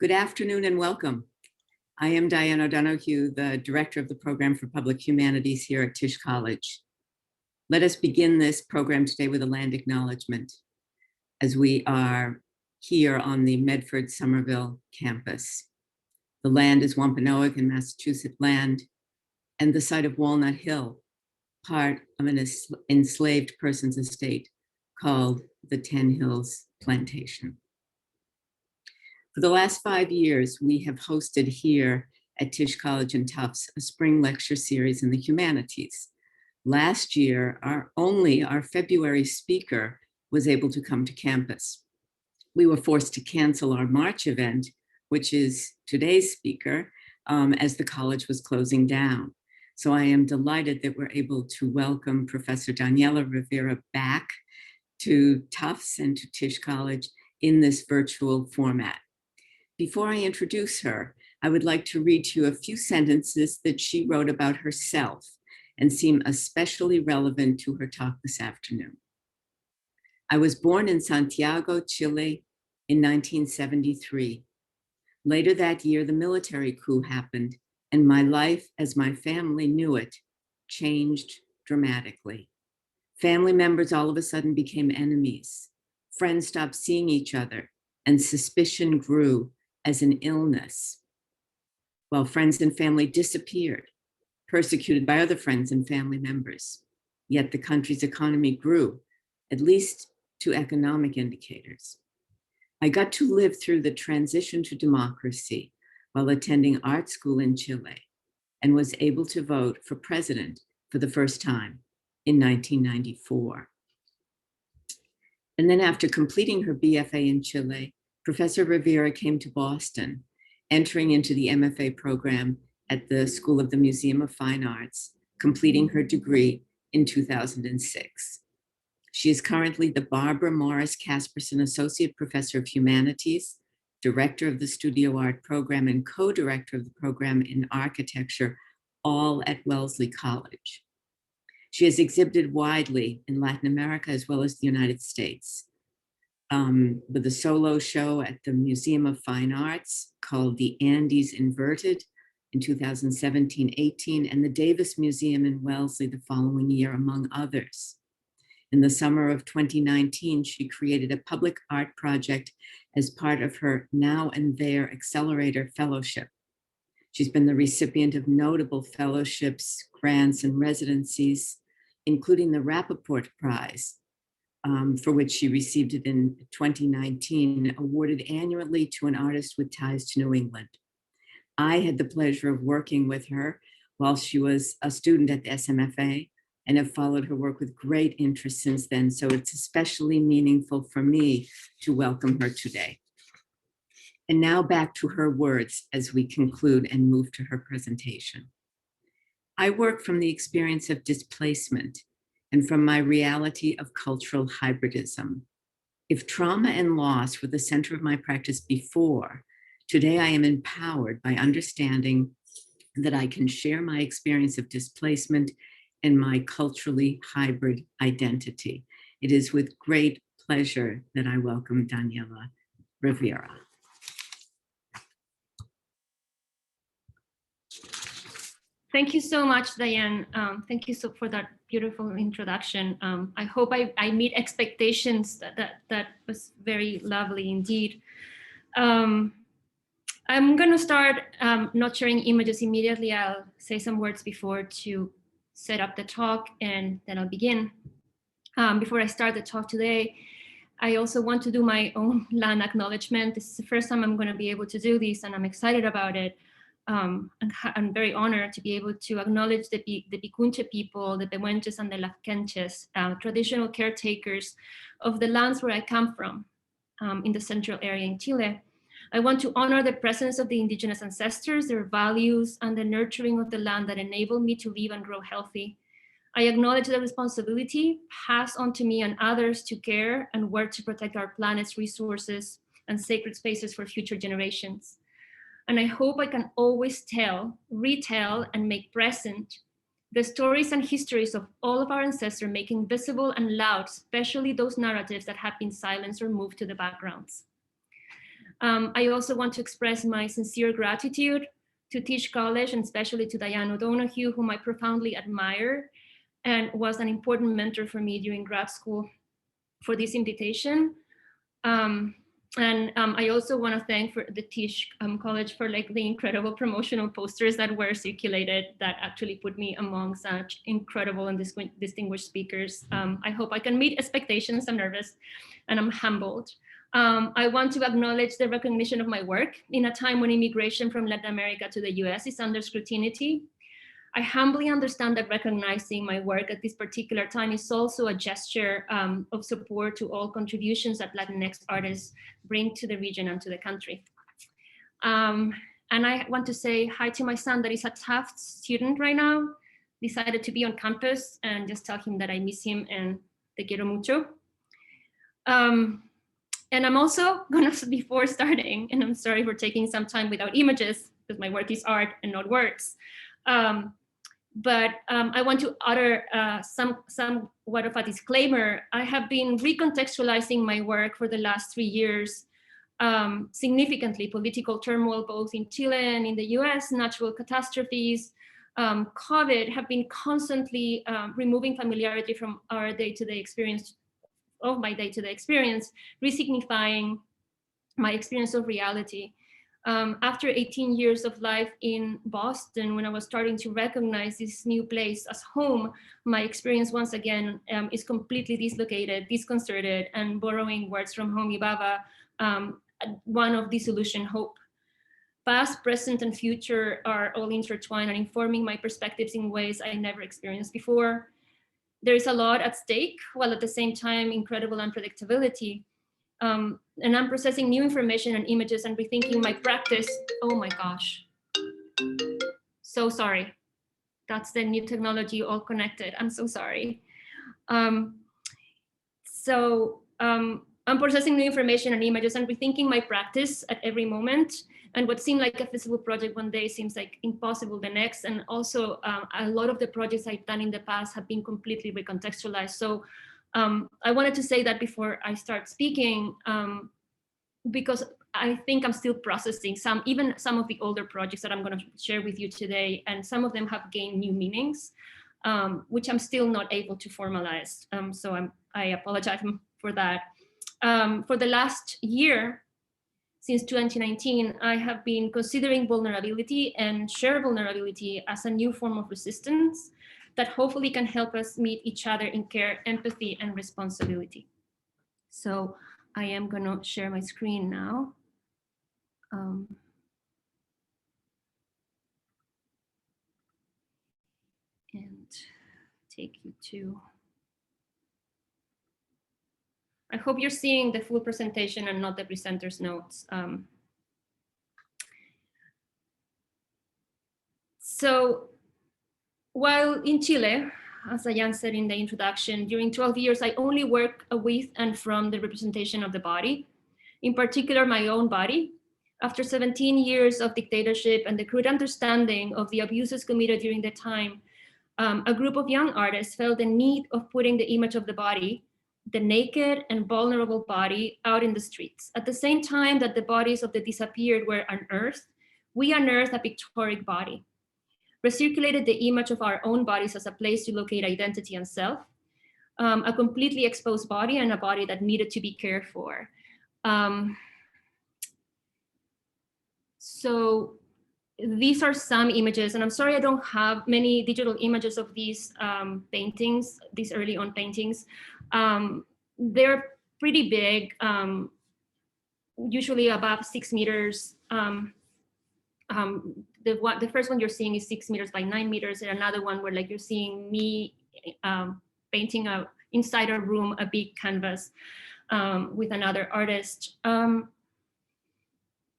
Good afternoon and welcome. I am Diane O'Donoghue, the Director of the Program for Public Humanities here at Tisch College. Let us begin this program today with a land acknowledgement as we are here on the Medford Somerville campus. The land is Wampanoag and Massachusetts land and the site of Walnut Hill, part of an enslaved person's estate called the 10 Hills Plantation. For the last 5 years, we have hosted here at Tisch College and Tufts a spring lecture series in the humanities. Last year, our February speaker was able to come to campus. We were forced to cancel our March event, which is today's speaker, as the college was closing down. So I am delighted that we're able to welcome Professor Daniela Rivera back to Tufts and to Tisch College in this virtual format. Before I introduce her, I would like to read to you a few sentences that she wrote about herself and seem especially relevant to her talk this afternoon. I was born in Santiago, Chile in 1973. Later that year, the military coup happened and my life as my family knew it changed dramatically. Family members all of a sudden became enemies. Friends stopped seeing each other and suspicion grew as an illness, while friends and family disappeared, persecuted by other friends and family members. Yet the country's economy grew, at least to economic indicators. I got to live through the transition to democracy while attending art school in Chile and was able to vote for president for the first time in 1994. And then after completing her BFA in Chile, Professor Rivera came to Boston, entering into the MFA program at the School of the Museum of Fine Arts, completing her degree in 2006. She is currently the Barbara Morris Casperson Associate Professor of Humanities, Director of the Studio Art Program, and co-director of the program in architecture, all at Wellesley College. She has exhibited widely in Latin America as well as the United States. With a solo show at the Museum of Fine Arts called The Andes Inverted in 2017-18, and the Davis Museum in Wellesley the following year, among others. In the summer of 2019, she created a public art project as part of her Now and There Accelerator Fellowship. She's been the recipient of notable fellowships, grants, and residencies, including the Rappaport Prize, for which she received it in 2019, awarded annually to an artist with ties to New England. I had the pleasure of working with her while she was a student at the SMFA and have followed her work with great interest since then. So it's especially meaningful for me to welcome her today. And now back to her words as we conclude and move to her presentation. I work from the experience of displacement and from my reality of cultural hybridism. If trauma and loss were the center of my practice before, today I am empowered by understanding that I can share my experience of displacement and my culturally hybrid identity. It is with great pleasure that I welcome Daniela Rivera. Thank you so much, Diane. Thank you for that beautiful introduction. I hope I meet expectations. That was very lovely indeed. I'm going to start not sharing images immediately. I'll say some words before to set up the talk, and then I'll begin. Before I start the talk today, I also want to do my own land acknowledgement. This is the first time I'm going to be able to do this, and I'm excited about it. I'm very honored to be able to acknowledge the Picunche people, the Pehuenches and the Lafkenches, traditional caretakers of the lands where I come from, in the central area in Chile. I want to honor the presence of the indigenous ancestors, their values, and the nurturing of the land that enabled me to live and grow healthy. I acknowledge the responsibility passed on to me and others to care and work to protect our planet's resources and sacred spaces for future generations. And I hope I can always tell, retell, and make present the stories and histories of all of our ancestors, making visible and loud, especially those narratives that have been silenced or moved to the backgrounds. I also want to express my sincere gratitude to Tisch College and especially to Diane O'Donoghue, whom I profoundly admire and was an important mentor for me during grad school, for this invitation. I also want to thank for the Tisch College for like the incredible promotional posters that were circulated that actually put me among such incredible and distinguished speakers. I hope I can meet expectations. I'm nervous and I'm humbled. I want to acknowledge the recognition of my work in a time when immigration from Latin America to the US is under scrutiny. I humbly understand that recognizing my work at this particular time is also a gesture of support to all contributions that Latinx artists bring to the region and to the country. And I want to say hi to my son that is a Tufts student right now, decided to be on campus, and just tell him that I miss him and te quiero mucho. And I'm also gonna, before starting, and I'm sorry for taking some time without images because my work is art and not words. But I want to utter somewhat of a disclaimer. I have been recontextualizing my work for the last 3 years, significantly political turmoil, both in Chile and in the US, natural catastrophes, COVID have been constantly removing familiarity from our day-to-day experience, of my day-to-day experience, resignifying my experience of reality. After 18 years of life in Boston, when I was starting to recognize this new place as home, my experience once again is completely dislocated, disconcerted, and borrowing words from Homi Bhabha, one of dissolution hope. Past, present, and future are all intertwined and informing my perspectives in ways I never experienced before. There is a lot at stake, while at the same time, incredible unpredictability. And I'm processing new information and images and rethinking my practice. Oh my gosh. So sorry. That's the new technology all connected. I'm so sorry. I'm processing new information and images and rethinking my practice at every moment. And what seemed like a feasible project one day seems like impossible the next. And also a lot of the projects I've done in the past have been completely recontextualized. So I wanted to say that before I start speaking, because I think I'm still processing even some of the older projects that I'm going to share with you today, and some of them have gained new meanings, which I'm still not able to formalize. So I apologize for that. For the last year, since 2019, I have been considering vulnerability and shared vulnerability as a new form of resistance that hopefully can help us meet each other in care, empathy, and responsibility. So I am going to share my screen now. And take you to, I hope you're seeing the full presentation and not the presenter's notes. So while in Chile, as Diane said in the introduction, during 12 years, I only work with and from the representation of the body, in particular my own body. After 17 years of dictatorship and the crude understanding of the abuses committed during the time, a group of young artists felt the need of putting the image of the body, the naked and vulnerable body, out in the streets. At the same time that the bodies of the disappeared were unearthed, we unearthed a pictorial body, recirculated the image of our own bodies as a place to locate identity and self, a completely exposed body and a body that needed to be cared for. So these are some images, and I'm sorry I don't have many digital images of these paintings, these early on paintings. They're pretty big, usually above 6 meters. The first one you're seeing is 6 meters by 9 meters, and another one where like you're seeing me painting inside a room, a big canvas with another artist.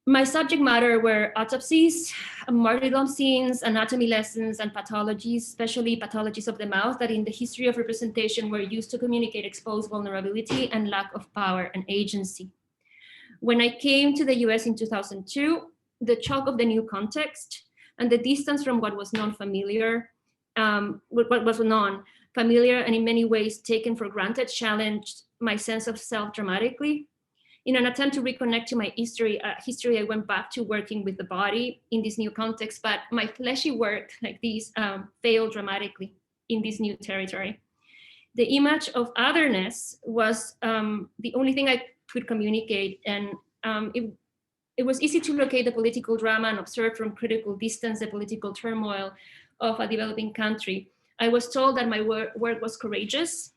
My subject matter were autopsies, martyrdom scenes, anatomy lessons, and pathologies, especially pathologies of the mouth that in the history of representation were used to communicate exposed vulnerability and lack of power and agency. When I came to the US in 2002, the shock of the new context and the distance from what was non-familiar, what was non-familiar and in many ways taken for granted challenged my sense of self dramatically. In an attempt to reconnect to my history, I went back to working with the body in this new context, but my fleshy work like this failed dramatically in this new territory. The image of otherness was the only thing I could communicate, and it was easy to locate the political drama and observe from critical distance the political turmoil of a developing country. I was told that my work was courageous,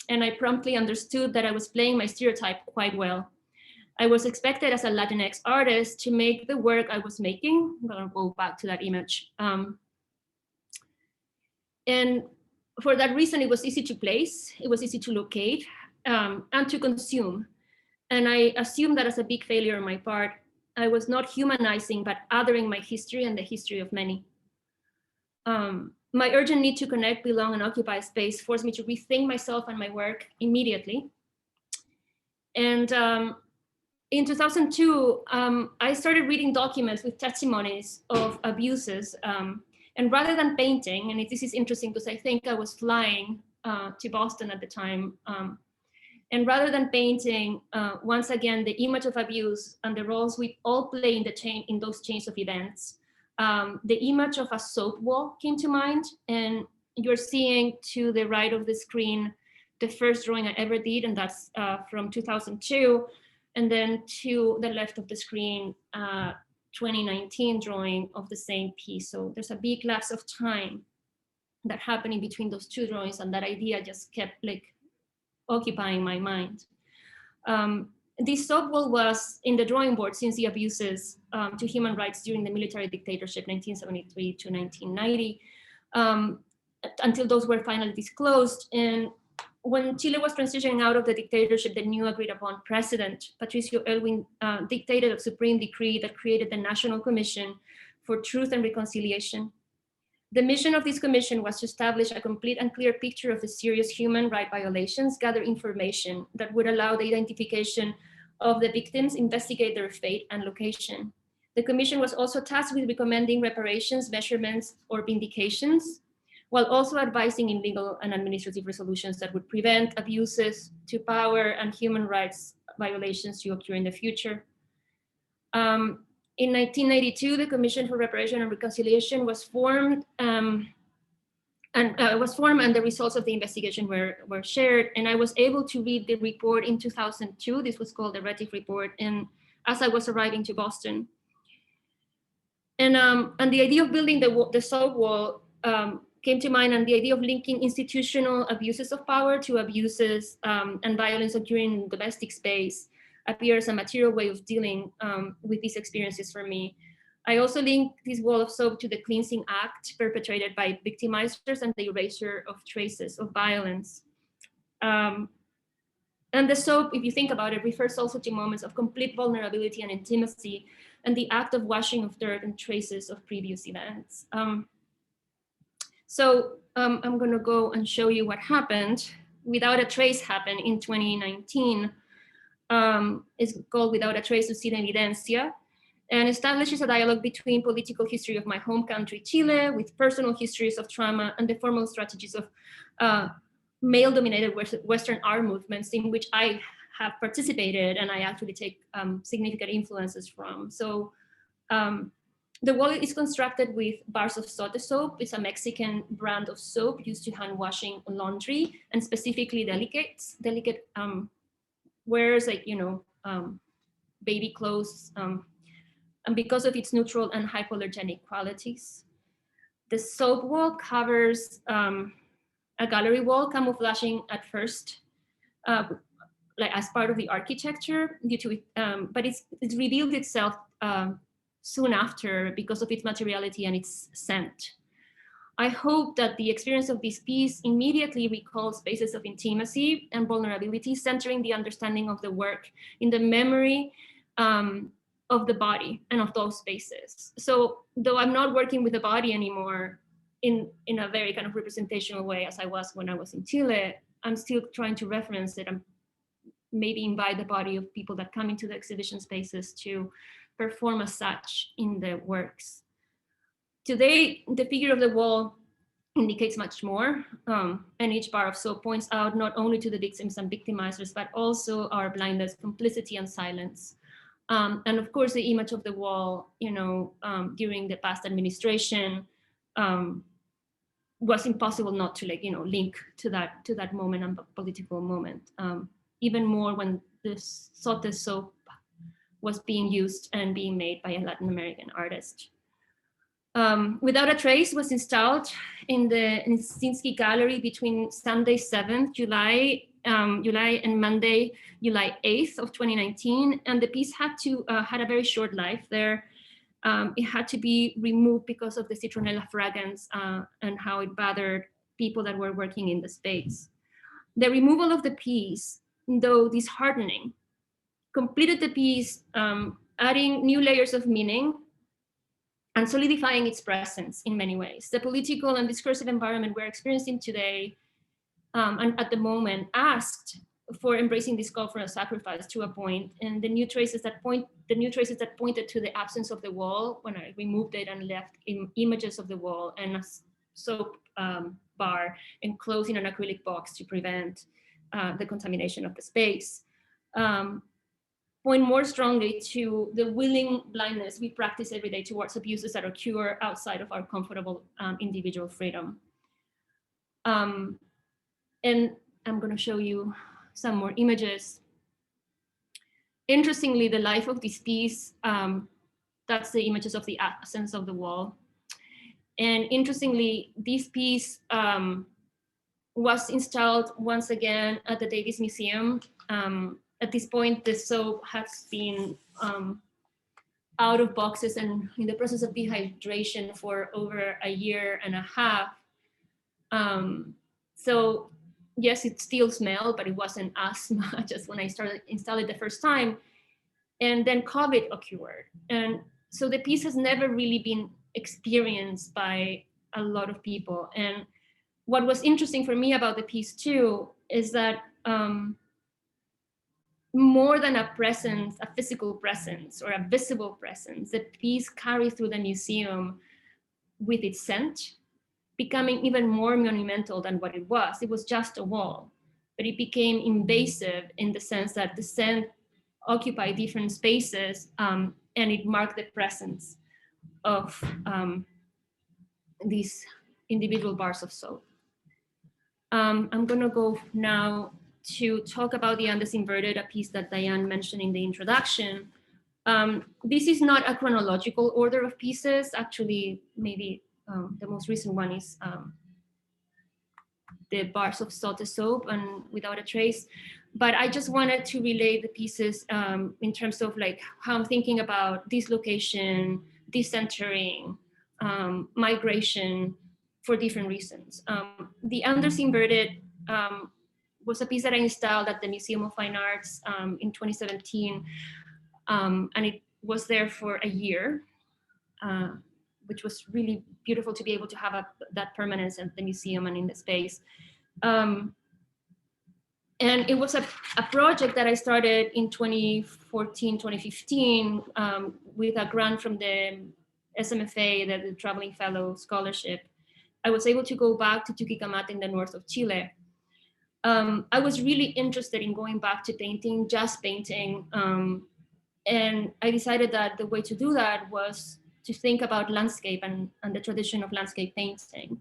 and I promptly understood that I was playing my stereotype quite well. I was expected as a Latinx artist to make the work I was making. I'm gonna go back to that image. And for that reason, it was easy to place, it was easy to locate, and to consume. And I assumed that as a big failure on my part, I was not humanizing, but othering my history and the history of many. My urgent need to connect, belong, and occupy space forced me to rethink myself and my work immediately. And in 2002, I started reading documents with testimonies of abuses. And rather than painting, and this is interesting because I think I was flying to Boston at the time, and rather than painting, once again, the image of abuse and the roles we all play in those chains of events, the image of a soap wall came to mind. And you're seeing to the right of the screen, the first drawing I ever did, and that's from 2002. And then to the left of the screen, 2019 drawing of the same piece. So there's a big lapse of time that happened in between those two drawings, and that idea just kept like occupying my mind. This soap wall was in the drawing board since the abuses to human rights during the military dictatorship, 1973 to 1990, until those were finally disclosed. And when Chile was transitioning out of the dictatorship, the new agreed upon president, Patricio Elwin, dictated a supreme decree that created the National Commission for Truth and Reconciliation. The mission of this commission was to establish a complete and clear picture of the serious human rights violations, gather information that would allow the identification of the victims, investigate their fate and location. The commission was also tasked with recommending reparations, measurements, or vindications, while also advising in legal and administrative resolutions that would prevent abuses to power and human rights violations to occur in the future. In 1992, the Commission for Reparation and Reconciliation was formed, and the results of the investigation were shared. And I was able to read the report in 2002. This was called the Retif Report, and as I was arriving to Boston. And the idea of building the soap wall came to mind, and the idea of linking institutional abuses of power to abuses and violence occurring in domestic space appears a material way of dealing with these experiences for me. I also link this wall of soap to the cleansing act perpetrated by victimizers and the erasure of traces of violence. And the soap, if you think about it, refers also to moments of complete vulnerability and intimacy, and the act of washing of dirt and traces of previous events. So I'm gonna go and show you what happened. Without a Trace happened in 2019. It's called Without a Trace of Sin Evidencia, and establishes a dialogue between political history of my home country, Chile, with personal histories of trauma and the formal strategies of male-dominated Western art movements in which I have participated and I actually take significant influences from. So the wall is constructed with bars of sote soap. It's a Mexican brand of soap used to hand washing laundry, and specifically delicate wears, like, baby clothes, and because of its neutral and hypoallergenic qualities. The soap wall covers a gallery wall, camouflaging at first, like as part of the architecture, due to it, but it's revealed itself soon after because of its materiality and its scent. I hope that the experience of this piece immediately recalls spaces of intimacy and vulnerability, centering the understanding of the work in the memory of the body and of those spaces. So though I'm not working with the body anymore in a very kind of representational way as I was when I was in Chile, I'm still trying to reference it and maybe invite the body of people that come into the exhibition spaces to perform as such in the works. Today, the figure of the wall indicates much more. And each bar of soap points out not only to the victims and victimizers, but also our blindness, complicity, and silence. And of course, the image of the wall, during the past administration was impossible not to link to that moment and political moment. Even more when this Sote soap was being used and being made by a Latin American artist. Without a Trace was installed in the Nijinsky Gallery between Sunday 7th July and Monday, July 8th of 2019. And the piece had a very short life there. It had to be removed because of the citronella fragrance and how it bothered people that were working in the space. The removal of the piece, though disheartening, completed the piece, adding new layers of meaning and solidifying its presence in many ways. The political and discursive environment we're experiencing today and at the moment asked for embracing this call for a sacrifice to a point, and the new traces that pointed to the absence of the wall when I removed it and left images of the wall and a soap bar enclosed in an acrylic box to prevent the contamination of the space. Point more strongly to the willing blindness we practice every day towards abuses that occur outside of our comfortable individual freedom. And I'm going to show you some more images. Interestingly, the life of this piece, that's the images of the absence of the wall. And interestingly, this piece was installed once again at the Davis Museum. At this point, the soap has been out of boxes and in the process of dehydration for over a year and a half. So yes, it still smelled, but it wasn't as much as when I started installing it the first time. And then COVID occurred. And so the piece has never really been experienced by a lot of people. And what was interesting for me about the piece too, is that more than a presence, a physical presence or a visible presence, the piece carried through the museum with its scent, becoming even more monumental than what it was. It was just a wall, but it became invasive in the sense that the scent occupied different spaces and it marked the presence of these individual bars of soap. I'm gonna go now to talk about the Andes Inverted, a piece that Diane mentioned in the introduction. This is not a chronological order of pieces. Actually, maybe the most recent one is the bars of Sote soap and Without a Trace. But I just wanted to relay the pieces in terms of like how I'm thinking about dislocation, decentering, migration for different reasons. The Andes Inverted was a piece that I installed at the Museum of Fine Arts in 2017. And it was there for a year, which was really beautiful to be able to have that permanence at the museum and in the space. And it was a project that I started in 2014, 2015 with a grant from the SMFA, the Traveling Fellow Scholarship. I was able to go back to Tuquicamata in the north of Chile. I was really interested in going back to painting, just painting. And I decided that the way to do that was to think about landscape and the tradition of landscape painting.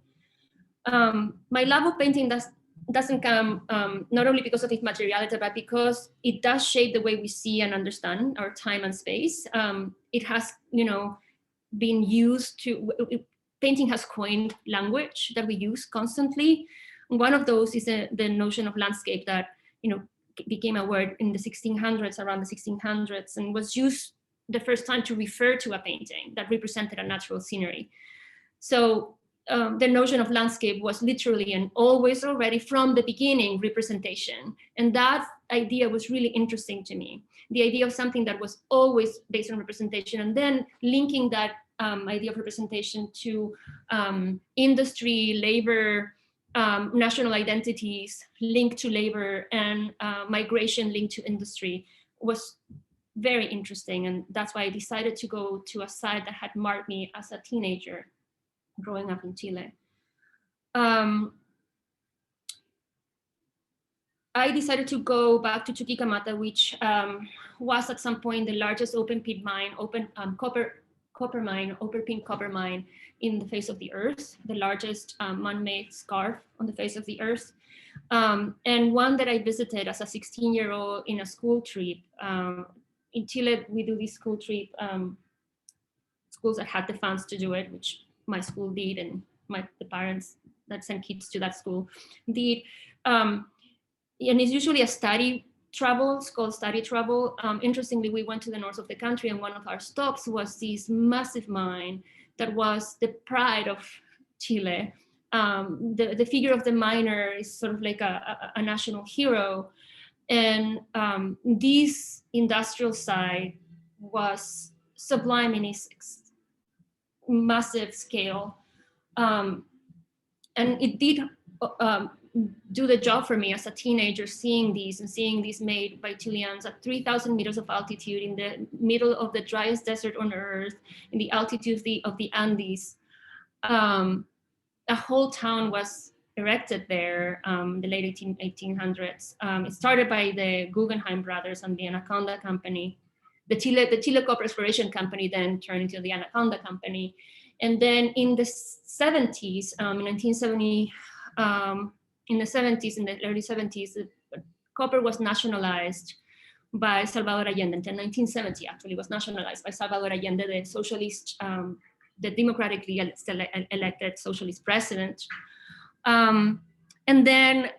My love of painting doesn't come not only because of its materiality, but because it does shape the way we see and understand our time and space. It has, been used to, painting has coined language that we use constantly. One of those is the notion of landscape that, became a word in the 1600s, around the 1600s, and was used the first time to refer to a painting that represented a natural scenery. So the notion of landscape was literally and always already from the beginning representation. And that idea was really interesting to me. The idea of something that was always based on representation and then linking that idea of representation to industry, labor, national identities linked to labor and migration linked to industry was very interesting. And that's why I decided to go to a site that had marked me as a teenager growing up in Chile. I decided to go back to Chuquicamata, which was at some point the largest open pit mine, copper mine, open pit copper mine in the face of the earth, the largest man-made scarf on the face of the earth. And one that I visited as a 16-year-old in a school trip. In Chile, we do this school trip, schools that had the funds to do it, which my school did, and the parents that sent kids to that school did. And it's usually a study travel, it's called study travel. Interestingly, we went to the north of the country, and one of our stops was this massive mine that was the pride of Chile. The figure of the miner is sort of like a national hero. And this industrial site was sublime in its massive scale. And it did do the job for me as a teenager, seeing these made by Chileans at 3,000 meters of altitude in the middle of the driest desert on earth, in the altitude of the Andes. A whole town was erected there in the late 1800s. It started by the Guggenheim brothers and the Anaconda Company. The Chile Copper Exploration Company then turned into the Anaconda Company. And then in the 70s, in 1970, in the early 70s, copper was nationalized by Salvador Allende. In 1970, actually, was nationalized by Salvador Allende, the socialist, the democratically elected socialist president. And then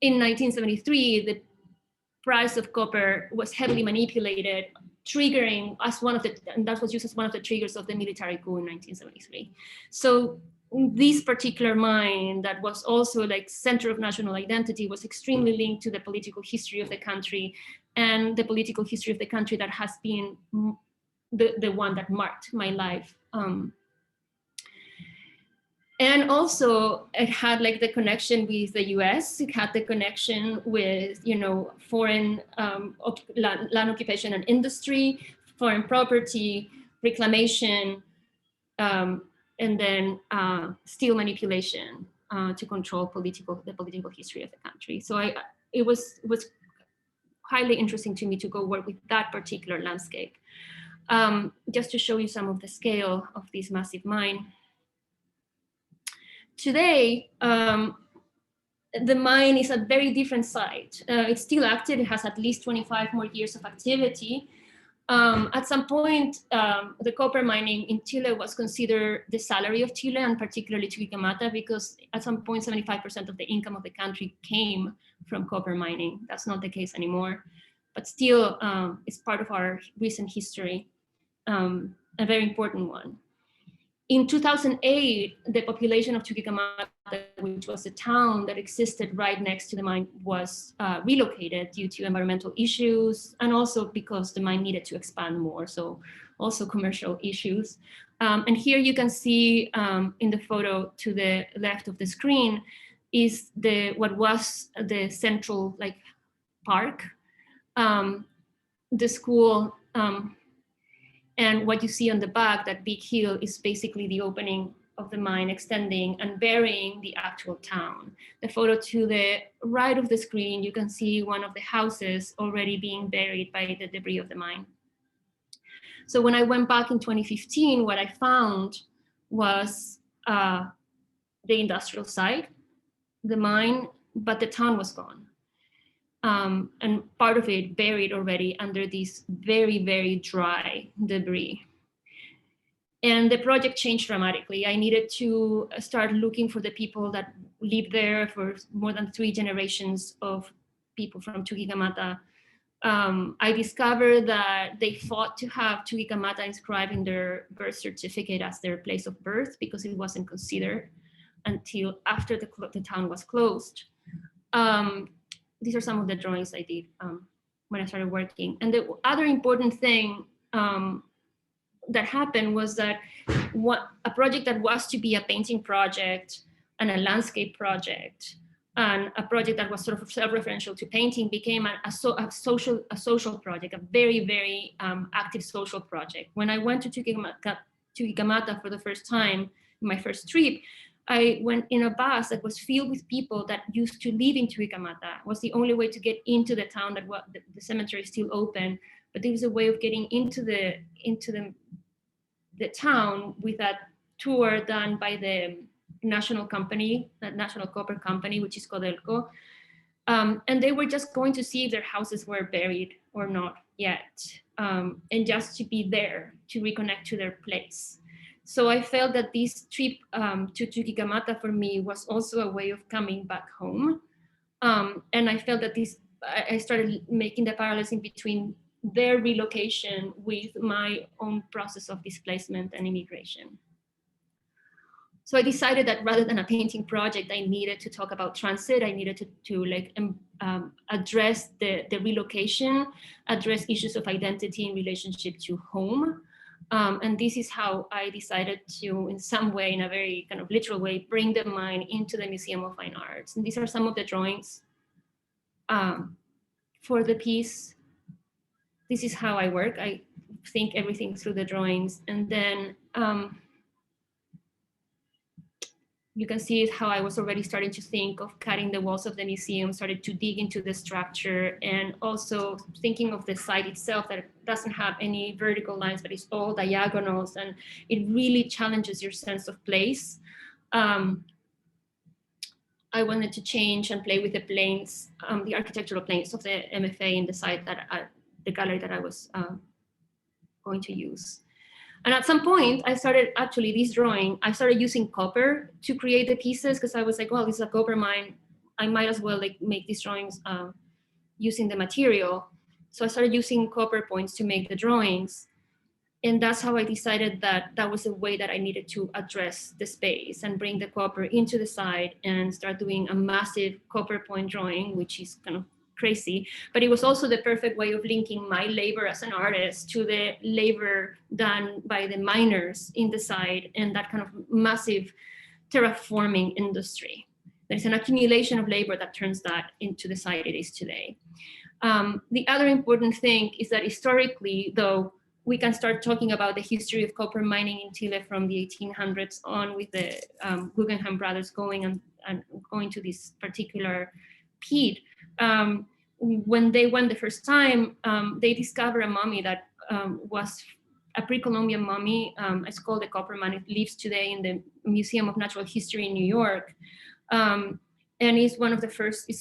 in 1973, the price of copper was heavily manipulated, triggering as one of the, and that was used as one of the triggers of the military coup in 1973. So this particular mine that was also like center of national identity was extremely linked to the political history of the country, and the political history of the country that has been the one that marked my life. And also it had like the connection with the US, it had the connection with, foreign land occupation and industry, foreign property, reclamation, and then steel manipulation to control the political history of the country. So it was highly interesting to me to go work with that particular landscape. Just to show you some of the scale of this massive mine. Today, the mine is a very different site. It's still active. It has at least 25 more years of activity. At some point, the copper mining in Chile was considered the salary of Chile, and particularly Chuquicamata, because at some point, 75% of the income of the country came from copper mining. That's not the case anymore, but still, it's part of our recent history, a very important one. In 2008, the population of Chuquicamata, which was a town that existed right next to the mine, was relocated due to environmental issues, and also because the mine needed to expand more, so also commercial issues. And here you can see in the photo to the left of the screen is what was the central park, the school, and what you see on the back, that big hill, is basically the opening of the mine extending and burying the actual town. The photo to the right of the screen, you can see one of the houses already being buried by the debris of the mine. So when I went back in 2015, what I found was the industrial site, the mine, but the town was gone. And part of it buried already under this very, very dry debris. And the project changed dramatically. I needed to start looking for the people that lived there for more than 3 generations of people from Chuquicamata. I discovered that they fought to have Chuquicamata inscribed in their birth certificate as their place of birth, because it wasn't considered until after the town was closed. These are some of the drawings I did when I started working. And the other important thing that happened was that a project that was to be a painting project and a landscape project, and a project that was sort of self-referential to painting, became a social project, a very, very active social project. When I went to Chuquicamata for the first time, my first trip, I went in a bus that was filled with people that used to live in Chuquicamata. It was the only way to get into the town, that the cemetery is still open, but there was a way of getting into the town with a tour done by the national company, that national copper company, which is Codelco. And they were just going to see if their houses were buried or not yet, and just to be there to reconnect to their place. So I felt that this trip to Chuquicamata for me was also a way of coming back home. And I felt that I started making the parallels in between their relocation with my own process of displacement and immigration. So I decided that rather than a painting project, I needed to talk about transit. I needed to like address the relocation, address issues of identity in relationship to home. And this is how I decided to, in some way, in a very kind of literal way, bring the mind into the Museum of Fine Arts. And these are some of the drawings for the piece. This is how I work. I think everything through the drawings. And then you can see how I was already starting to think of cutting the walls of the museum, started to dig into the structure, and also thinking of the site itself, that it doesn't have any vertical lines, but it's all diagonals, and it really challenges your sense of place. I wanted to change and play with the planes, the architectural planes of the MFA in the site the gallery that I was going to use. And at some point, I started, actually, this drawing, I started using copper to create the pieces, because I was like, well, this is a copper mine. I might as well like make these drawings using the material. So I started using copper points to make the drawings. And that's how I decided that that was a way that I needed to address the space and bring the copper into the site and start doing a massive copper point drawing, which is kind of crazy, but it was also the perfect way of linking my labor as an artist to the labor done by the miners in the site and that kind of massive terraforming industry. There's an accumulation of labor that turns that into the site it is today. The other important thing is that historically, though, we can start talking about the history of copper mining in Chile from the 1800s on, with the Guggenheim brothers going and going to this particular pit. When they went the first time, they discovered a mummy that was a pre-Columbian mummy. It's called the Copper Man. It lives today in the Museum of Natural History in New York. And is one of the first,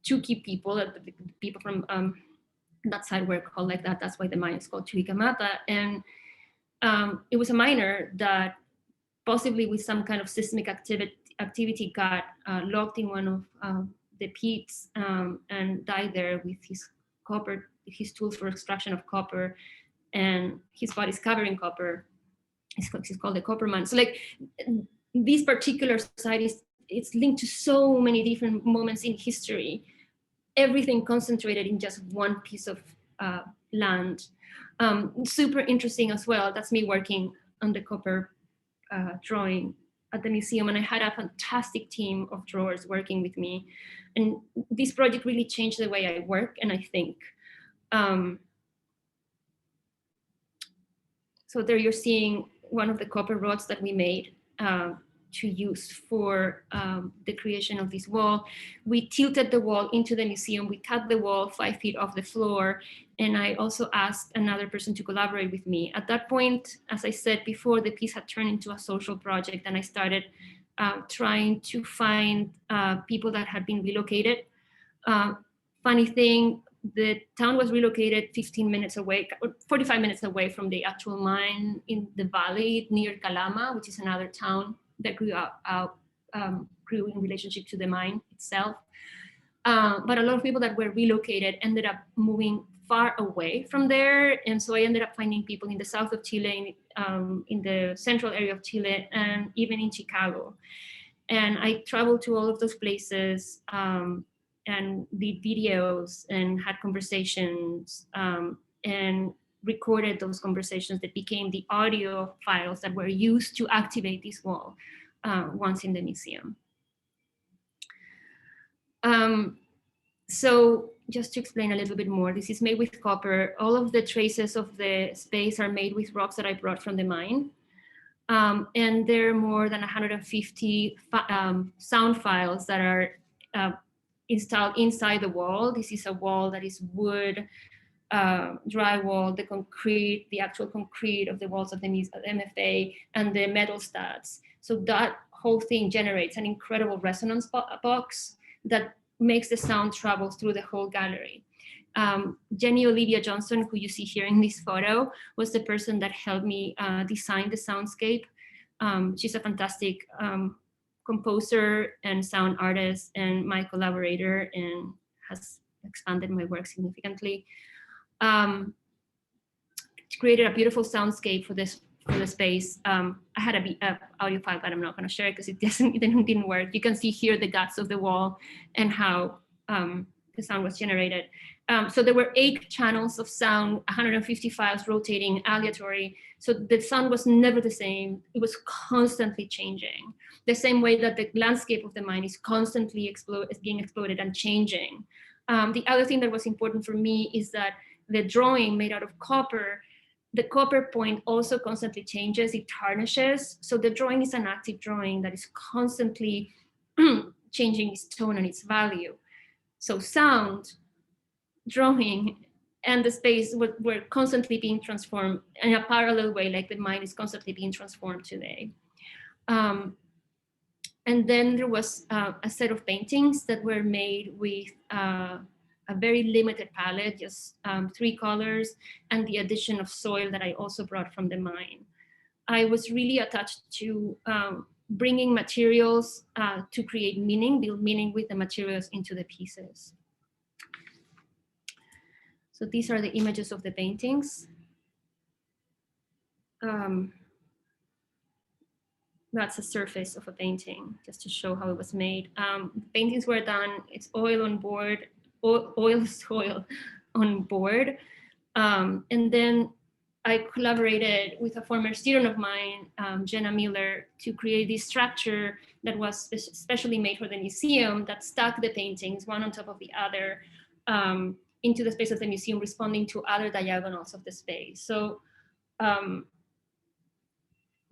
two key people, the people from that side were called like that. That's why the mine is called Chuquicamata. And it was a miner that possibly with some kind of seismic activity got locked in one of the pits and died there with his copper, his tools for extraction of copper, and his body's covered in copper. It's called the Copper Man. So like this particular site it's linked to so many different moments in history, everything concentrated in just one piece of land. Super interesting as well. That's me working on the copper drawing at the museum, and I had a fantastic team of drawers working with me. And this project really changed the way I work and I think. So there you're seeing one of the copper rods that we made to use for the creation of this wall. We tilted the wall into the museum. We cut the wall 5 feet off the floor. And I also asked another person to collaborate with me. At that point, as I said before, the piece had turned into a social project, and I started trying to find people that had been relocated. Funny thing, the town was relocated 15 minutes away, 45 minutes away from the actual mine in the valley near Calama, which is another town that grew in relationship to the mine itself. But a lot of people that were relocated ended up moving far away from there. And so I ended up finding people in the south of Chile, in the central area of Chile, and even in Chicago. And I traveled to all of those places and did videos and had conversations and recorded those conversations that became the audio files that were used to activate this wall once in the museum. So just to explain a little bit more, this is made with copper. All of the traces of the space are made with rocks that I brought from the mine. And there are more than 150 sound files that are installed inside the wall. This is a wall that is wood, drywall, the concrete, the actual concrete of the walls of the MFA, and the metal studs. So that whole thing generates an incredible resonance box that makes the sound travel through the whole gallery. Jenny Olivia Johnson, who you see here in this photo, was the person that helped me design the soundscape. She's a fantastic composer and sound artist and my collaborator, and has expanded my work significantly. Created a beautiful soundscape for the space. I had a audio file that I'm not going to share because it didn't work. You can see here the guts of the wall and how the sound was generated. So there were 8 channels of sound, 150 files rotating, aleatory. So the sound was never the same. It was constantly changing. The same way that the landscape of the mine is constantly being exploded and changing. The other thing that was important for me is that the drawing made out of copper, the copper point also constantly changes, it tarnishes. So the drawing is an active drawing that is constantly changing its tone and its value. So sound, drawing, and the space were constantly being transformed in a parallel way, like the mind is constantly being transformed today. And then there was a set of paintings that were made with a very limited palette, just 3 colors, and the addition of soil that I also brought from the mine. I was really attached to bringing materials to create meaning, build meaning with the materials into the pieces. So these are the images of the paintings. That's a surface of a painting, just to show how it was made. Paintings were done, it's oil on board, oil soil on board. And then I collaborated with a former student of mine, Jenna Miller, to create this structure that was specially made for the museum that stacked the paintings one on top of the other into the space of the museum, responding to other diagonals of the space. So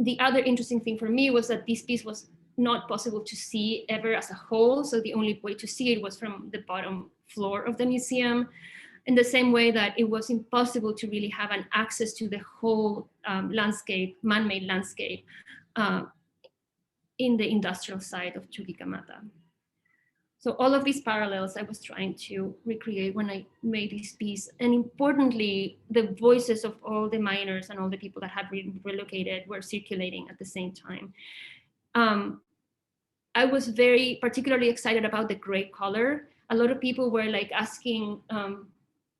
the other interesting thing for me was that this piece was not possible to see ever as a whole. So the only way to see it was from the bottom floor of the museum, in the same way that it was impossible to really have an access to the whole landscape, man-made landscape in the industrial side of Chuquicamata. So all of these parallels I was trying to recreate when I made this piece. And importantly, the voices of all the miners and all the people that had been relocated were circulating at the same time. I was very particularly excited about the gray color. A lot of people were like asking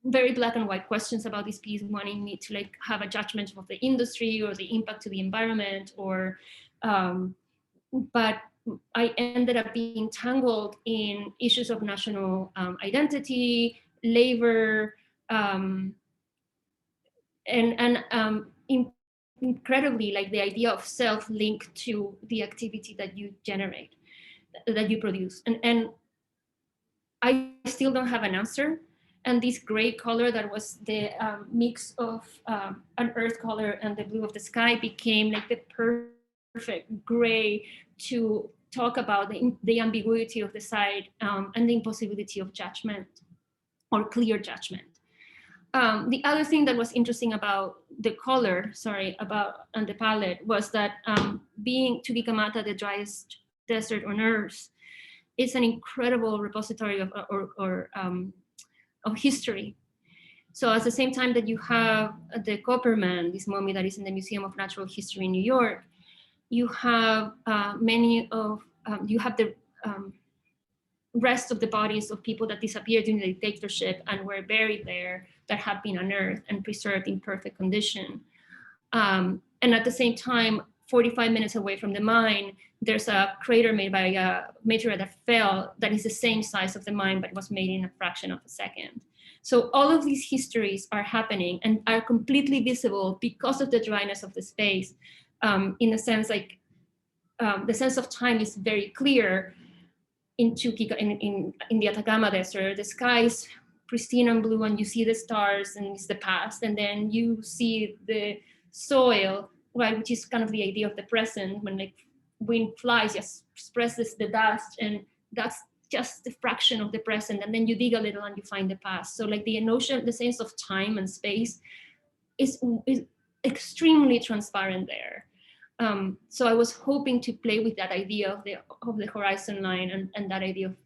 very black and white questions about this piece, wanting me to like have a judgment of the industry or the impact to the environment, or but I ended up being tangled in issues of national identity, labor, and incredibly, like the idea of self linked to the activity that you generate, that you produce. And I still don't have an answer. And this gray color that was the mix of an earth color and the blue of the sky became like the perfect gray to talk about the ambiguity of the site and the impossibility of judgment or clear judgment. The other thing that was interesting about the color, and the palette, was that being Chuquicamata, the driest desert on Earth, is an incredible repository of history. So at the same time that you have the Copperman, this mummy that is in the Museum of Natural History in New York, you have you have the rest of the bodies of people that disappeared during the dictatorship and were buried there that have been unearthed and preserved in perfect condition. And at the same time, 45 minutes away from the mine, there's a crater made by a meteor that fell that is the same size of the mine, but was made in a fraction of a second. So all of these histories are happening and are completely visible because of the dryness of the space. In a sense, like the sense of time is very clear in the Atacama Desert. The sky is pristine and blue, and you see the stars, and it's the past. And then you see the soil right? Which is kind of the idea of the present, when like wind flies, just expresses the dust, and that's just the fraction of the present. And then you dig a little and you find the past. So like the notion, the sense of time and space is extremely transparent there. So I was hoping to play with that idea of the horizon line, and that idea of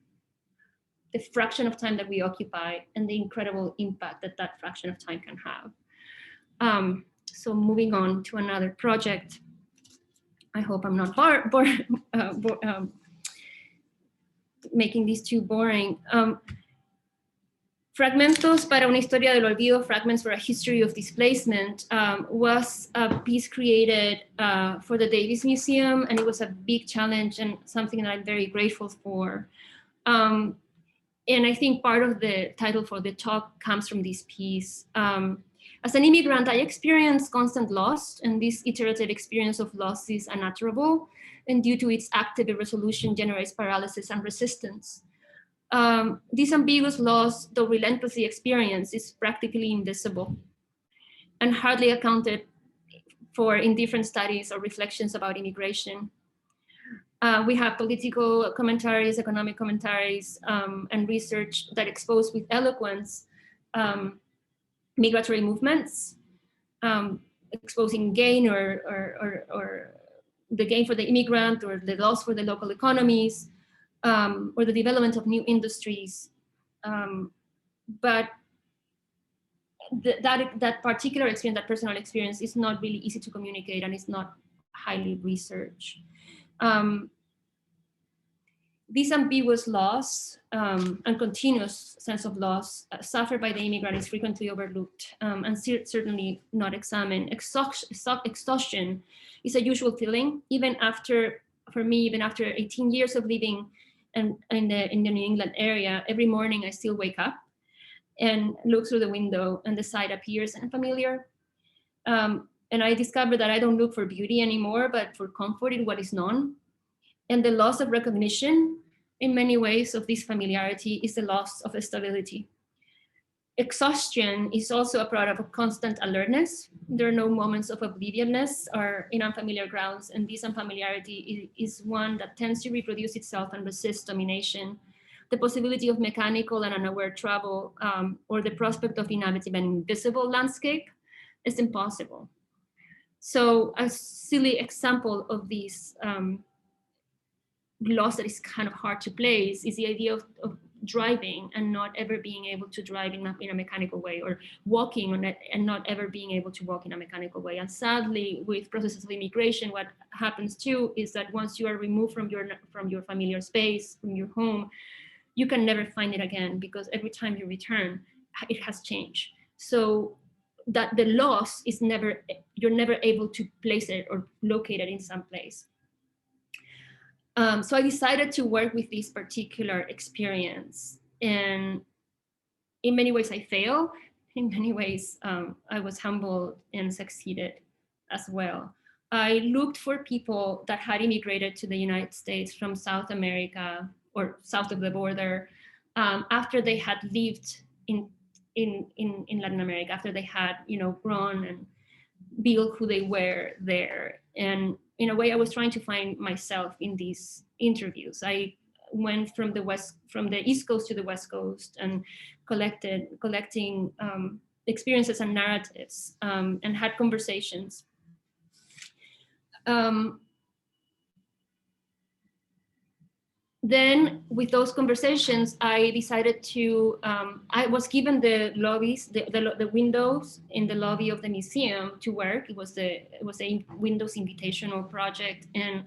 the fraction of time that we occupy and the incredible impact that that fraction of time can have. So moving on to another project. I hope I'm not making these too boring. Fragmentos para una historia del olvido, Fragments for a History of Displacement, was a piece created for the Davis Museum, and it was a big challenge and something that I'm very grateful for. And I think part of the title for the talk comes from this piece. As an immigrant, I experienced constant loss, and this iterative experience of loss is unutterable, and due to its active irresolution generates paralysis and resistance. This ambiguous loss, though relentlessly experienced, is practically invisible and hardly accounted for in different studies or reflections about immigration. We have political commentaries, economic commentaries, and research that expose with eloquence migratory movements, exposing gain or the gain for the immigrant, or the loss for the local economies, or the development of new industries. But that particular experience, that personal experience, is not really easy to communicate, and it's not highly researched. This ambiguous loss and continuous sense of loss suffered by the immigrant is frequently overlooked and certainly not examined. Exhaustion is a usual feeling, even after, for me, even after 18 years of living in the New England area. Every morning I still wake up and look through the window, and the sight appears unfamiliar. And I discovered that I don't look for beauty anymore, but for comfort in what is known. And the loss of recognition, in many ways, of this familiarity is the loss of stability. Exhaustion is also a product of constant alertness. There are no moments of obliviousness or in unfamiliar grounds, and this unfamiliarity is one that tends to reproduce itself and resist domination. The possibility of mechanical and unaware travel, or the prospect of inhabiting an invisible landscape, is impossible. So a silly example of this loss that is kind of hard to place is the idea of driving and not ever being able to drive in a mechanical way, or walking and not ever being able to walk in a mechanical way. And sadly, with processes of immigration, what happens too is that once you are removed from your familiar space, from your home, you can never find it again, because every time you return, it has changed. So that the loss is you're never able to place it or locate it in some place. So I decided to work with this particular experience, and in many ways I failed. In many ways, I was humbled and succeeded as well. I looked for people that had immigrated to the United States from South America or south of the border, after they had lived in Latin America, after they had, grown and built who they were there. And in a way, I was trying to find myself in these interviews. I went from the East Coast to the West Coast and collecting experiences and narratives, and had conversations. Then with those conversations, I decided to, I was given the lobbies, the windows in the lobby of the museum to work. It was a Windows invitational project, and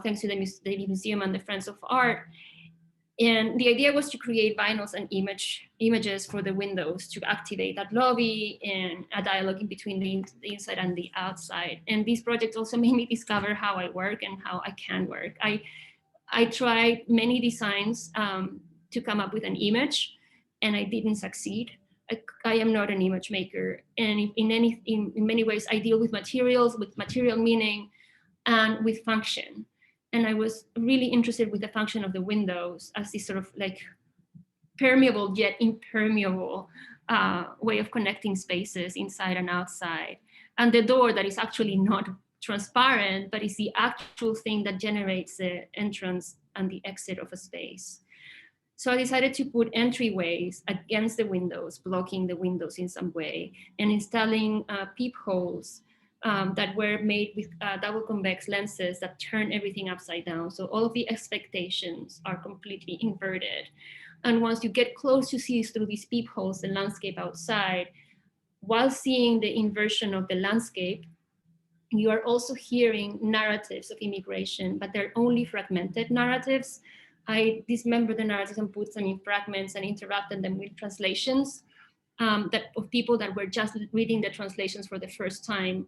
thanks to the museum and the Friends of Art. And the idea was to create vinyls and images for the windows to activate that lobby and a dialogue in between the inside and the outside. And these projects also made me discover how I work and how I can work. I tried many designs to come up with an image, and I didn't succeed. I am not an image maker, and in many ways I deal with materials, with material meaning, and with function. And I was really interested with the function of the windows as this sort of like permeable yet impermeable way of connecting spaces inside and outside. and the door that is actually not transparent, but is the actual thing that generates the entrance and the exit of a space. So I decided to put entryways against the windows, blocking the windows in some way, and installing peepholes that were made with double convex lenses that turn everything upside down. So all of the expectations are completely inverted. And once you get close to see through these peepholes, the landscape outside, while seeing the inversion of the landscape, you are also hearing narratives of immigration, but they're only fragmented narratives. I dismembered the narratives and put them in fragments and interrupted them with translations that of people that were just reading the translations for the first time,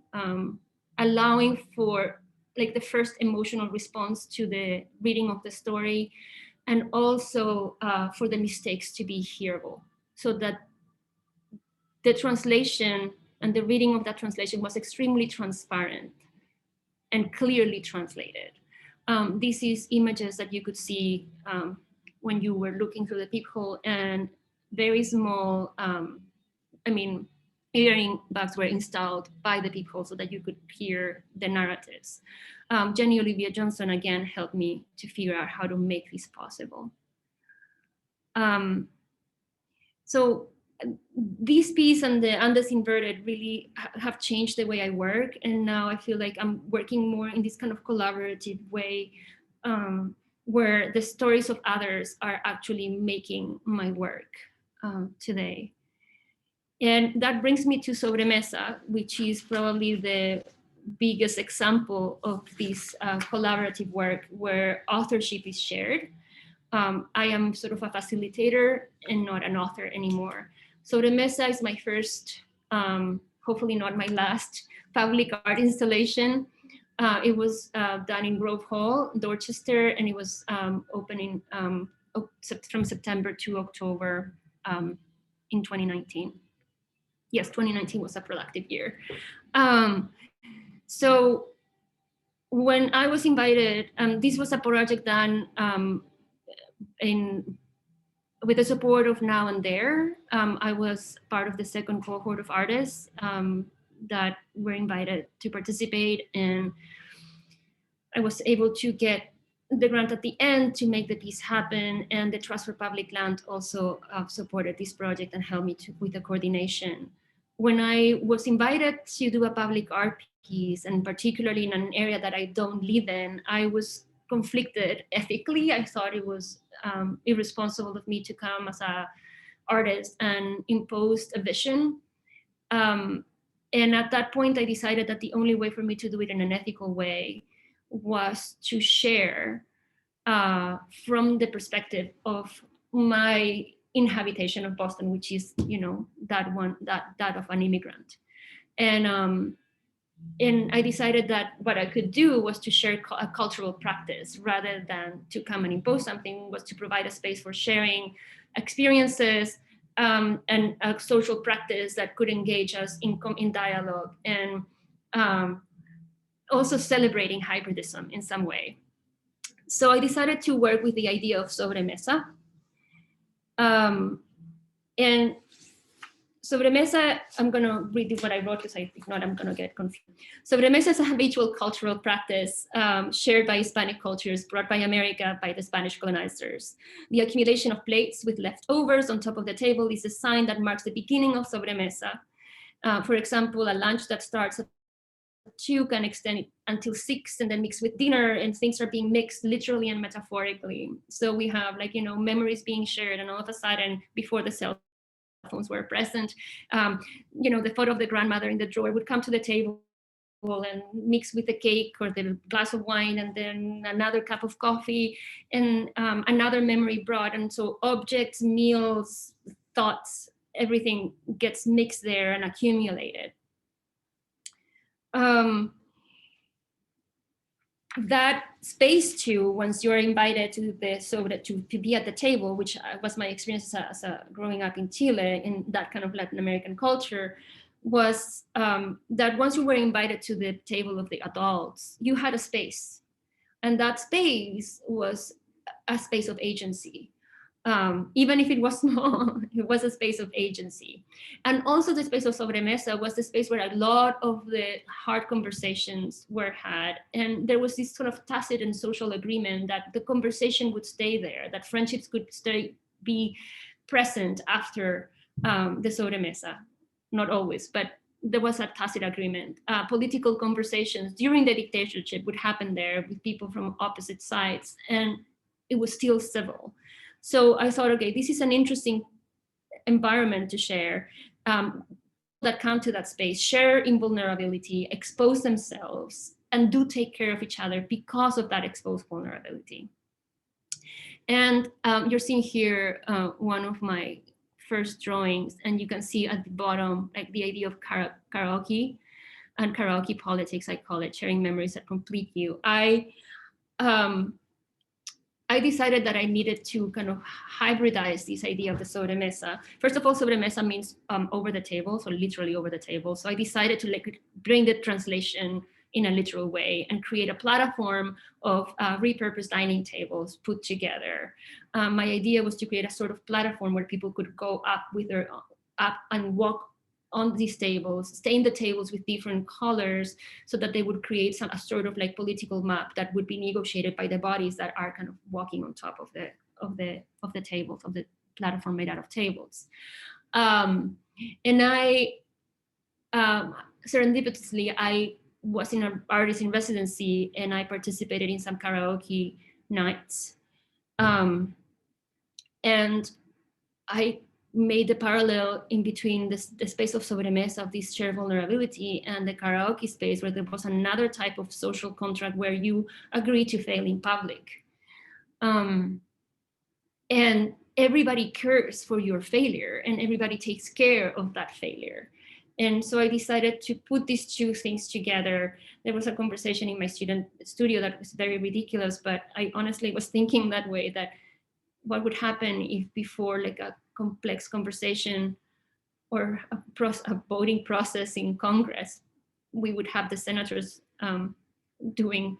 allowing for like the first emotional response to the reading of the story, and also for the mistakes to be hearable, so that the translation and the reading of that translation was extremely transparent and clearly translated. This is images that you could see when you were looking through the peephole, and very small, hearing bags were installed by the peephole so that you could hear the narratives. Jenny Olivia Johnson again helped me to figure out how to make this possible. So this piece and the Andes Inverted really have changed the way I work. And now I feel like I'm working more in this kind of collaborative way where the stories of others are actually making my work today. And that brings me to Sobremesa, which is probably the biggest example of this collaborative work where authorship is shared. I am sort of a facilitator and not an author anymore. Sobremesa is my first, hopefully not my last, public art installation. It was done in Grove Hall, Dorchester, and it was opening from September to October in 2019. Yes, 2019 was a productive year. So when I was invited, this was a project done with the support of Now and There. I was part of the second cohort of artists that were invited to participate, and I was able to get the grant at the end to make the piece happen, and the Trust for Public Land also supported this project and helped me with the coordination. When I was invited to do a public art piece, and particularly in an area that I don't live in, I was conflicted ethically. I thought it was irresponsible of me to come as an artist and impose a vision. And at that point, I decided that the only way for me to do it in an ethical way was to share from the perspective of my inhabitation of Boston, which is, that of an immigrant. And I decided that what I could do was to share a cultural practice rather than to come and impose something, was to provide a space for sharing experiences and a social practice that could engage us in dialogue, and also celebrating hybridism in some way. So I decided to work with the idea of Sobremesa. And Sobremesa, I'm going to read what I wrote, because if not, I'm going to get confused. Sobremesa is a habitual cultural practice shared by Hispanic cultures brought by America by the Spanish colonizers. The accumulation of plates with leftovers on top of the table is a sign that marks the beginning of Sobremesa. For example, a lunch that starts at 2 can extend until 6 and then mix with dinner, and things are being mixed literally and metaphorically. So we have memories being shared, and all of a sudden, before the cell phones were present, the photo of the grandmother in the drawer would come to the table and mix with the cake or the glass of wine, and then another cup of coffee, and another memory brought. And so objects, meals, thoughts, everything gets mixed there and accumulated. That space too, once you're invited to be at the table, which was my experience as growing up in Chile in that kind of Latin American culture, was that once you were invited to the table of the adults, you had a space, and that space was a space of agency. even if it was small, it was a space of agency. And also the space of sobremesa was the space where a lot of the hard conversations were had. And there was this sort of tacit and social agreement that the conversation would stay there, that friendships could be present after the sobremesa. Not always, but there was a tacit agreement. Political conversations during the dictatorship would happen there with people from opposite sides, and it was still civil. So I thought, okay, this is an interesting environment to share. That come to that space, share in vulnerability, expose themselves, and do take care of each other because of that exposed vulnerability. And you're seeing here one of my first drawings, and you can see at the bottom, like the idea of karaoke and karaoke politics, I call it, sharing memories that complete you. I decided that I needed to kind of hybridize this idea of the sobremesa. First of all, sobremesa means over the table, so literally over the table. So I decided to bring the translation in a literal way and create a platform of repurposed dining tables put together. My idea was to create a sort of platform where people could go up and walk on these tables, stain the tables with different colors so that they would create a sort of like political map that would be negotiated by the bodies that are kind of walking on top of the tables, of the platform made out of tables. And I, serendipitously, I was in an artist in residency and I participated in some karaoke nights. And I made the parallel in between the space of sobremesa, of this shared vulnerability, and the karaoke space, where there was another type of social contract where you agree to fail in public. And everybody cares for your failure and everybody takes care of that failure. And so I decided to put these two things together. There was a conversation in my student studio that was very ridiculous, but I honestly was thinking that way, that what would happen if before like a complex conversation or a voting process in Congress, we would have the senators doing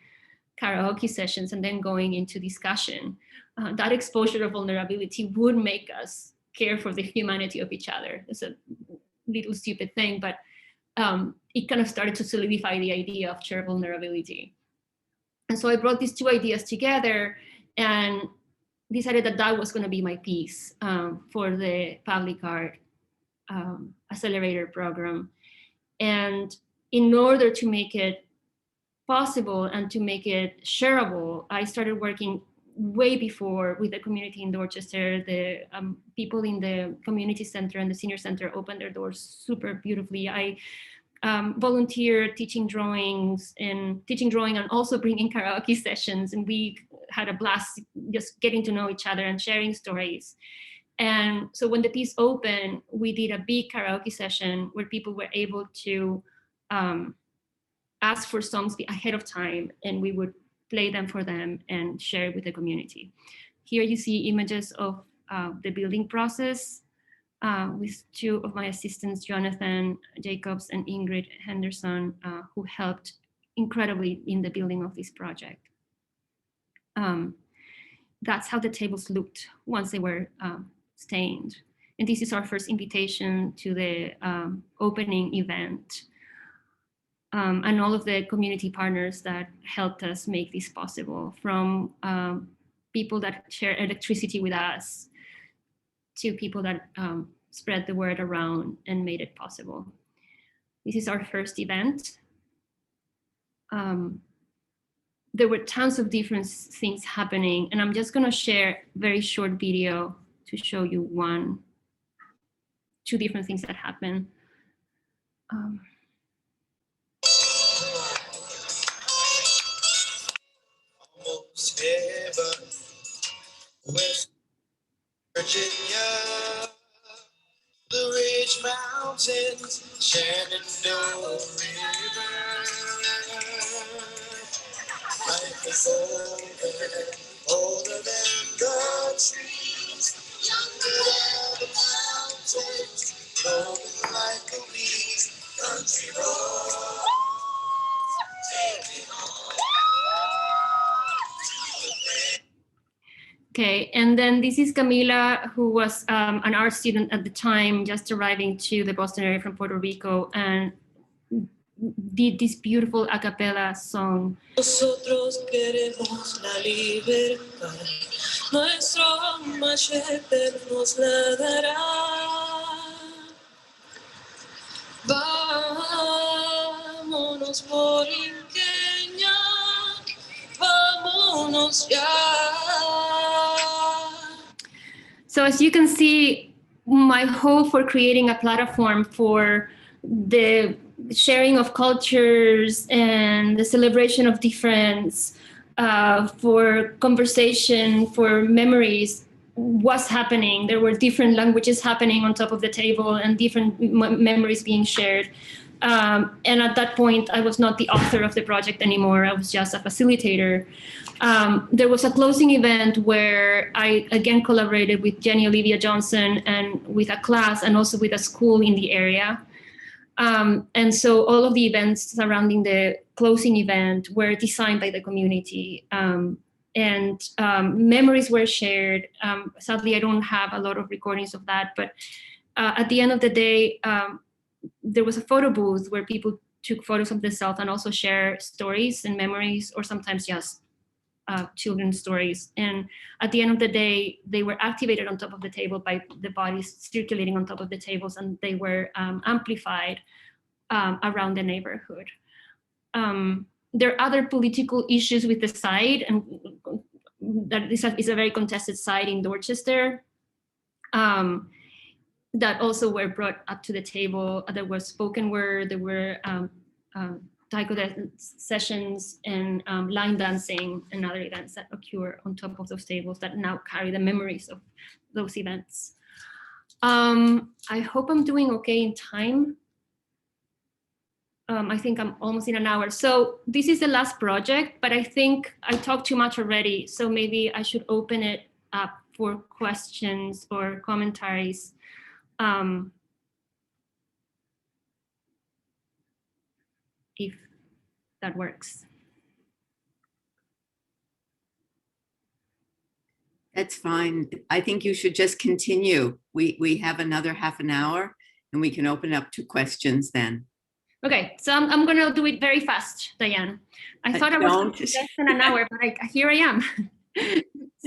karaoke sessions and then going into discussion. That exposure of vulnerability would make us care for the humanity of each other. It's a little stupid thing, but it kind of started to solidify the idea of shared vulnerability. And so I brought these two ideas together and decided that that was going to be my piece for the public art accelerator program. And in order to make it possible and to make it shareable, I started working way before with the community in Dorchester. The people in the community center and the senior center opened their doors super beautifully. I volunteered teaching drawing and also bringing karaoke sessions. And we had a blast just getting to know each other and sharing stories. And so when the piece opened, we did a big karaoke session where people were able to ask for songs ahead of time, and we would play them for them and share it with the community. Here you see images of the building process with two of my assistants, Jonathan Jacobs and Ingrid Henderson, who helped incredibly in the building of this project. That's how the tables looked once they were stained. And this is our first invitation to the opening event. And all of the community partners that helped us make this possible, from people that share electricity with us to people that spread the word around and made it possible. This is our first event. There were tons of different things happening, and I'm just gonna share a very short video to show you two different things that happened. Almost heaven, West Virginia, Blue Ridge Mountains, Shenandoah River. Life is older than the trees, younger than the mountains, flowing like a weed, country road, take me home. Okay, and then this is Camila, who was an art student at the time, just arriving to the Boston area from Puerto Rico, and did this beautiful a cappella song. Nosotros queremos la libertad, nuestro machete nos la dará. Vámonos, borinqueña, vámonos ya. So as you can see, my hope for creating a platform for the sharing of cultures and the celebration of difference, for conversation, for memories, was happening. There were different languages happening on top of the table and different memories being shared. And at that point, I was not the author of the project anymore. I was just a facilitator. There was a closing event where I again collaborated with Jenny Olivia Johnson and with a class and also with a school in the area. And so all of the events surrounding the closing event were designed by the community. And memories were shared. Sadly, I don't have a lot of recordings of that, but at the end of the day, there was a photo booth where people took photos of themselves and also share stories and memories, or sometimes just children's stories. And at the end of the day, they were activated on top of the table by the bodies circulating on top of the tables, and they were amplified around the neighborhood. There are other political issues with the site, and that this is a very contested site in Dorchester, that also were brought up to the table. There was spoken word, there were taiko sessions and line dancing and other events that occur on top of those tables that now carry the memories of those events. I hope I'm doing okay in time. I think I'm almost in an hour. So this is the last project, but I think I talked too much already. So maybe I should open it up for questions or commentaries. If that works. That's fine. I think you should just continue. We have another half an hour and we can open up to questions then. Okay, so I'm gonna do it very fast, Diane. I thought I was less than an hour, but here I am.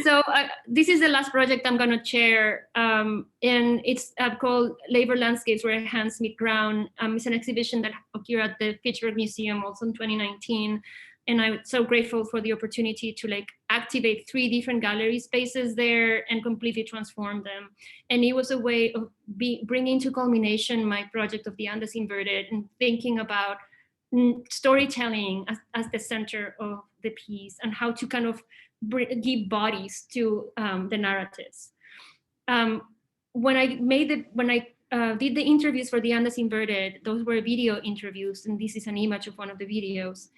So this is the last project I'm gonna chair, and it's called Labor Landscapes Where Hands Meet Ground. It's an exhibition that occurred at the Pittsburgh Museum also in 2019. And I'm so grateful for the opportunity to activate 3 different gallery spaces there and completely transform them. And it was a way of bringing to culmination my project of the Andes Inverted and thinking about storytelling as the center of the piece and how to kind of give bodies to the narratives. When I did the interviews for the Andes Inverted, those were video interviews, and this is an image of one of the videos.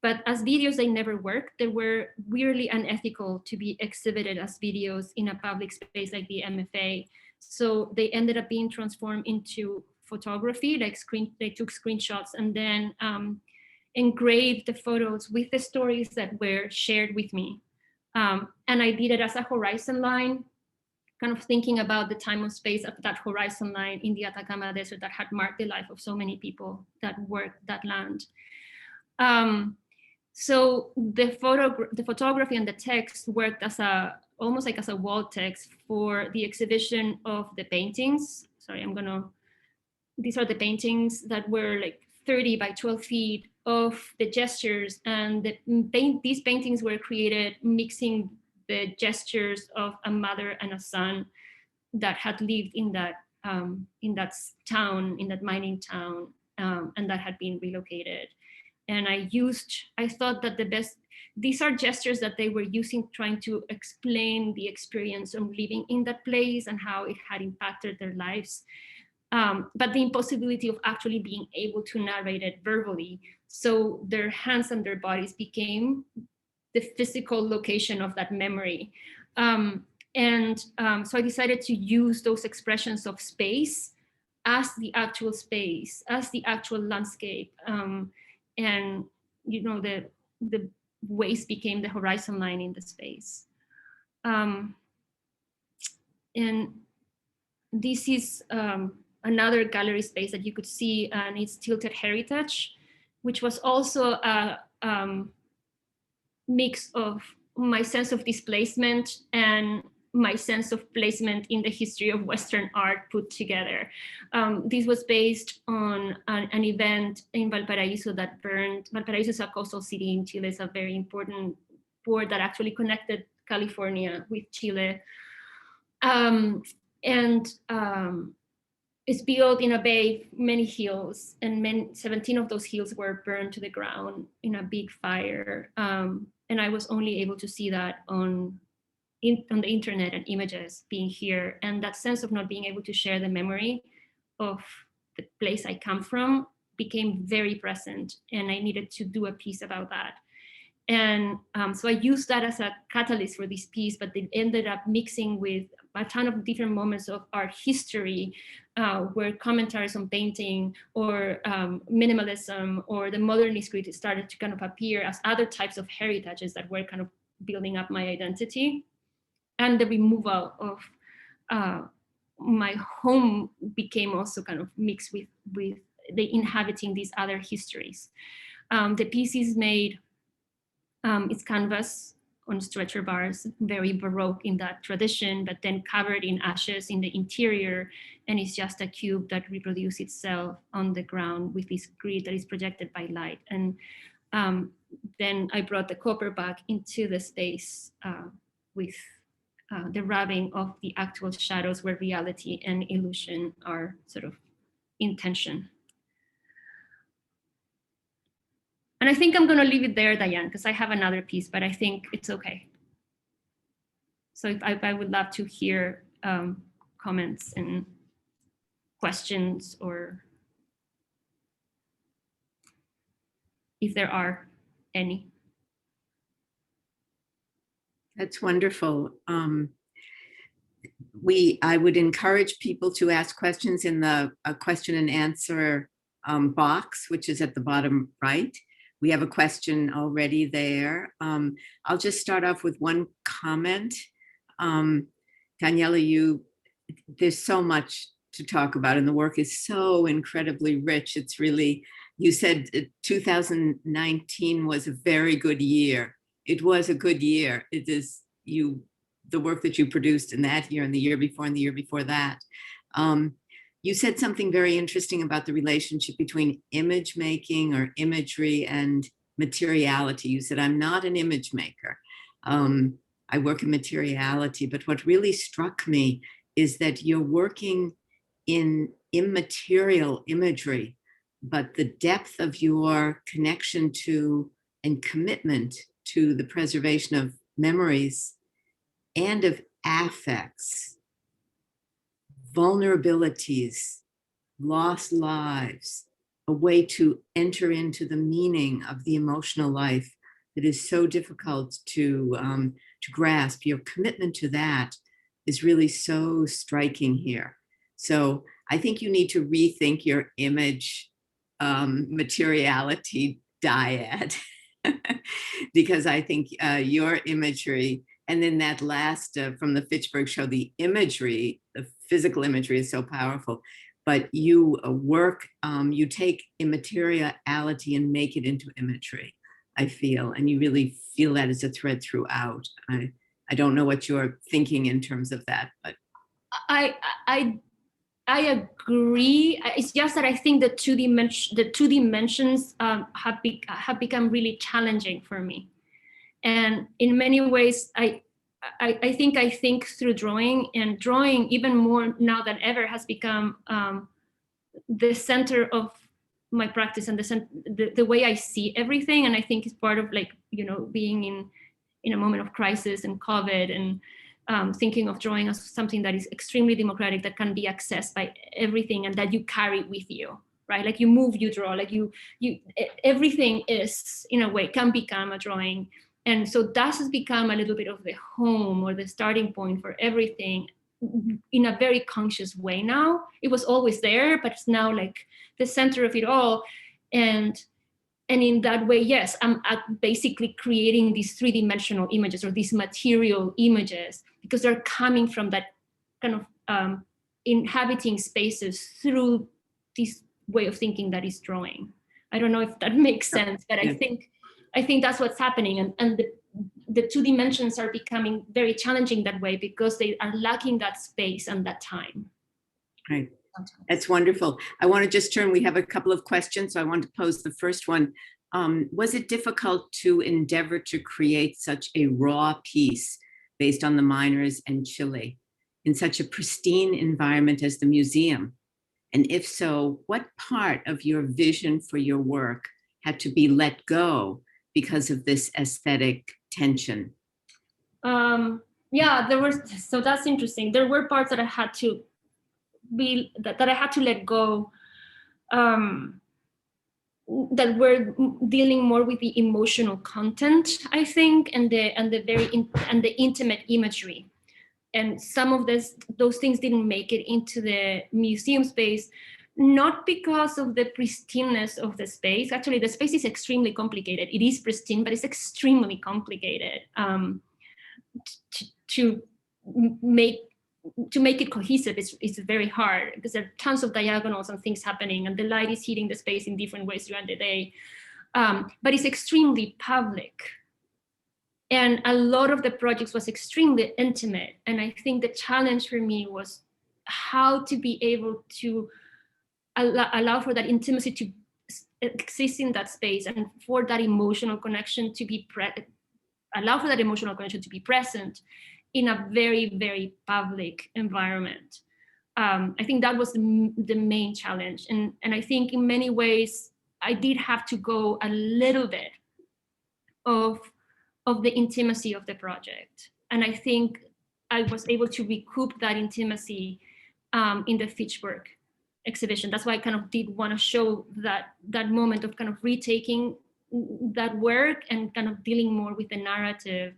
But as videos, they never worked. They were weirdly unethical to be exhibited as videos in a public space like the MFA. So they ended up being transformed into photography, they took screenshots and then engraved the photos with the stories that were shared with me. And I did it as a horizon line, kind of thinking about the time and space of that horizon line in the Atacama Desert that had marked the life of so many people that worked that land. So the photography and the text worked as almost like as a wall text for the exhibition of the paintings. Sorry, these are the paintings that were 30 by 12 feet of the gestures, and these paintings were created mixing the gestures of a mother and a son that had lived in that town, in that mining town, and that had been relocated. And I thought that these are gestures that they were using trying to explain the experience of living in that place and how it had impacted their lives. But the impossibility of actually being able to narrate it verbally. So their hands and their bodies became the physical location of that memory. So I decided to use those expressions of space as the actual space, as the actual landscape. And the waste became the horizon line in the space. And this is another gallery space that you could see, and it's Tilted Heritage, which was also a mix of my sense of displacement and my sense of placement in the history of Western art put together. This was based on an event in Valparaiso that burned. Valparaiso is a coastal city in Chile. It's a very important port that actually connected California with Chile. It's built in a bay, many hills, and 17 of those hills were burned to the ground in a big fire. And I was only able to see that on the internet and images being here. And that sense of not being able to share the memory of the place I come from became very present, and I needed to do a piece about that. And so I used that as a catalyst for this piece, but it ended up mixing with a ton of different moments of art history, where commentaries on painting or minimalism or the modernist critique started to kind of appear as other types of heritages that were kind of building up my identity. And the removal of my home became also kind of mixed with the inhabiting these other histories. The piece is made, it's canvas on stretcher bars, very Baroque in that tradition, but then covered in ashes in the interior, and it's just a cube that reproduces itself on the ground with this grid that is projected by light. And then I brought the copper back into the space with the rubbing of the actual shadows where reality and illusion are sort of in tension. And I think I'm going to leave it there, Diane, because I have another piece, but I think it's okay. So I would love to hear comments and questions, or if there are any. That's wonderful. I would encourage people to ask questions in the question and answer box, which is at the bottom right. We have a question already there. I'll just start off with one comment. Daniela, there's so much to talk about, and the work is so incredibly rich. It's really, you said 2019 was a very good year. It was a good year. It is the work that you produced in that year and the year before and the year before that. You said something very interesting about the relationship between image making or imagery and materiality. You said, I'm not an image maker. I work in materiality, but what really struck me is that you're working in immaterial imagery, but the depth of your connection to and commitment to the preservation of memories and of affects, vulnerabilities, lost lives, a way to enter into the meaning of the emotional life that is so difficult to grasp. Your commitment to that is really so striking here. So I think you need to rethink your image materiality dyad because I think your imagery, and then that last from the Fitchburg show, the imagery, the physical imagery is so powerful, but you you take immateriality and make it into imagery, I feel, and you really feel that as a thread throughout. I don't know what you're thinking in terms of that, but I agree. It's just that I think the two dimensions have become really challenging for me, and in many ways, I think through drawing, and drawing even more now than ever has become the center of my practice and the way I see everything. And I think it's part of, like, being in a moment of crisis and COVID, and thinking of drawing as something that is extremely democratic, that can be accessed by everything, and that you carry with you, right? Like, you move, you draw, like you everything is, in a way, can become a drawing. And so that has become a little bit of the home or the starting point for everything in a very conscious way now. It was always there, but it's now like the center of it all. And in that way, yes, I'm basically creating these three-dimensional images, or these material images, because they're coming from that kind of inhabiting spaces through this way of thinking that is drawing. I don't know if that makes sense, but I think that's what's happening, and the two dimensions are becoming very challenging that way because they are lacking that space and that time. Right. That's wonderful. I want to just turn, we have a couple of questions, so I want to pose the first one. Was it difficult to endeavor to create such a raw piece based on the miners and Chile in such a pristine environment as the museum? And if so, what part of your vision for your work had to be let go because of this aesthetic tension? Yeah, there was, so that's interesting. There were parts that I had to that I had to let go, that were dealing more with the emotional content, I think, and the intimate imagery. And some of those things didn't make it into the museum space, not because of the pristineness of the space. Actually, the space is extremely complicated. It is pristine, but it's extremely complicated to make it cohesive. It's very hard because there are tons of diagonals and things happening, and the light is hitting the space in different ways throughout the day. But it's extremely public. And a lot of the projects was extremely intimate. And I think the challenge for me was how to be able to allow for that intimacy to exist in that space, and for that emotional connection to be allow for that emotional connection to be present in a very, very public environment. I think that was the main challenge. And I think in many ways, I did have to go a little bit of the intimacy of the project. And I think I was able to recoup that intimacy in the Fitchburg exhibition. That's why I kind of did want to show that moment of kind of retaking that work and kind of dealing more with the narrative.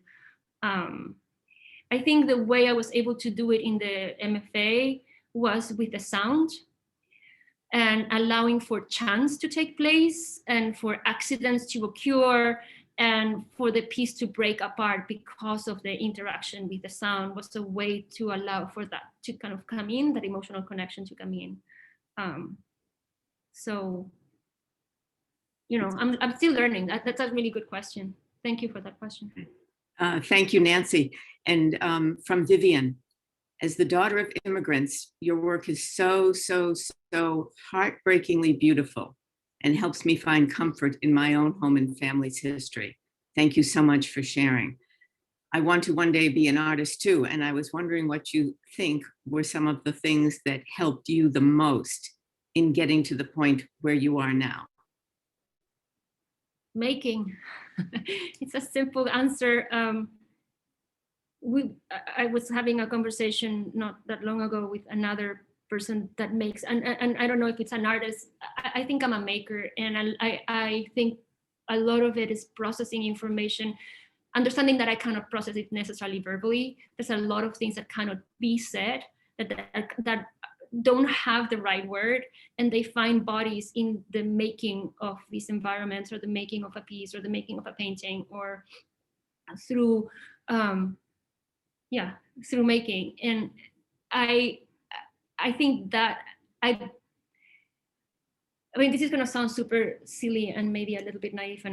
I think the way I was able to do it in the MFA was with the sound and allowing for chance to take place and for accidents to occur and for the piece to break apart because of the interaction with the sound was a way to allow for that to kind of come in, that emotional connection to come in. So, you know, I'm still learning. That's a really good question. Thank you for that question. Thank you, Nancy. And from Vivian, as the daughter of immigrants, your work is so, so, so heartbreakingly beautiful and helps me find comfort in my own home and family's history. Thank you so much for sharing. I want to one day be an artist too, and I was wondering what you think were some of the things that helped you the most in getting to the point where you are now. Making. It's a simple answer. I was having a conversation not that long ago with another person that makes, and I don't know if it's an artist. I think I'm a maker, and I think a lot of it is processing information, understanding that I cannot process it necessarily verbally. There's a lot of things that cannot be said, that don't have the right word, and they find bodies in the making of these environments, or the making of a piece, or the making of a painting, or through through making. And I think that I mean, this is going to sound super silly and maybe a little bit naive,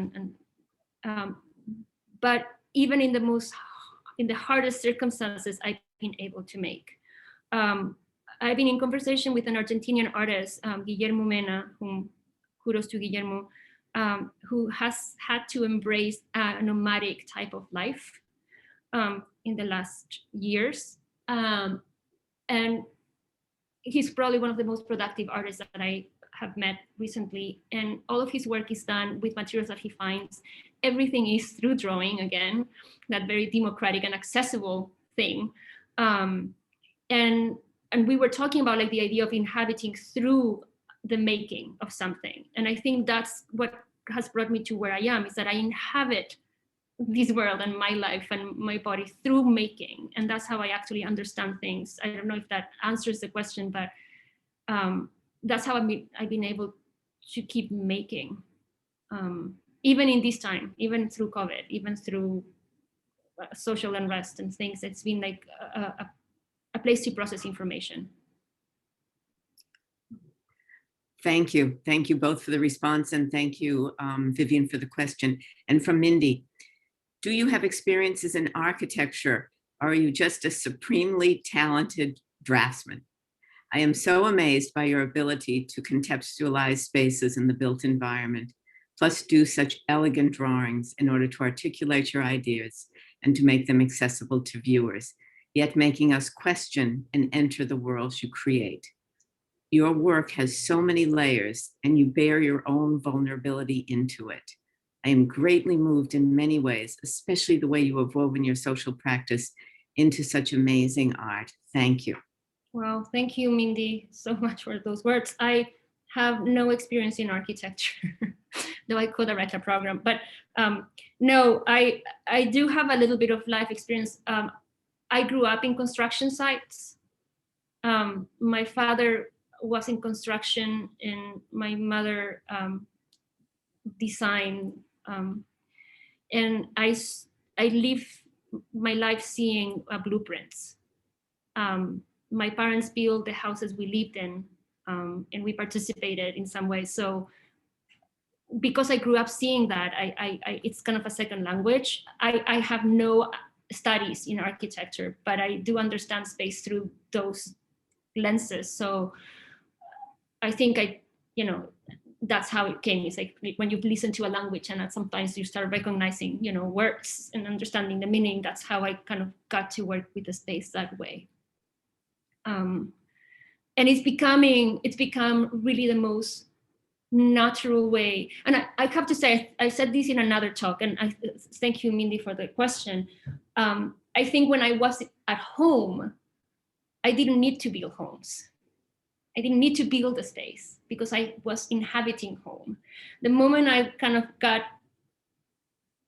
but even in the hardest circumstances, I've been able to make. I've been in conversation with an Argentinian artist, Guillermo Mena, whom kudos to Guillermo, who has had to embrace a nomadic type of life in the last years. And he's probably one of the most productive artists that I have met recently. And all of his work is done with materials that he finds. Everything is through drawing, again, that very democratic and accessible thing. And we were talking about like the idea of inhabiting through the making of something. And I think that's what has brought me to where I am, is that I inhabit this world and my life and my body through making. And that's how I actually understand things. I don't know if that answers the question, but that's how I've been able to keep making, even in this time, even through COVID, even through social unrest and things. It's been like a a place to process information. Thank you. Thank you both for the response, and thank you, Vivian, for the question. And from Mindy, do you have experiences in architecture, or are you just a supremely talented draftsman? I am so amazed by your ability to contextualize spaces in the built environment, plus do such elegant drawings in order to articulate your ideas and to make them accessible to viewers, yet making us question and enter the worlds you create. Your work has so many layers, and you bear your own vulnerability into it. I am greatly moved in many ways, especially the way you have woven your social practice into such amazing art. Thank you. Well, thank you, Mindy, so much for those words. I have no experience in architecture, though I could write a program. But no, I do have a little bit of life experience. I grew up in construction sites. My father was in construction, and my mother designed. And I live my life seeing blueprints. My parents built the houses we lived in, and we participated in some way. So because I grew up seeing that, it's kind of a second language. I have no studies in architecture, but I do understand space through those lenses. So I think that's how it came. It's like when you listen to a language and sometimes you start recognizing, words and understanding the meaning. That's how I kind of got to work with the space that way. And it's become really the most natural way. And I have to say, I said this in another talk, and I thank you, Mindy, for the question. I think when I was at home, I didn't need to build homes. I didn't need to build a space because I was inhabiting home. The moment I kind of got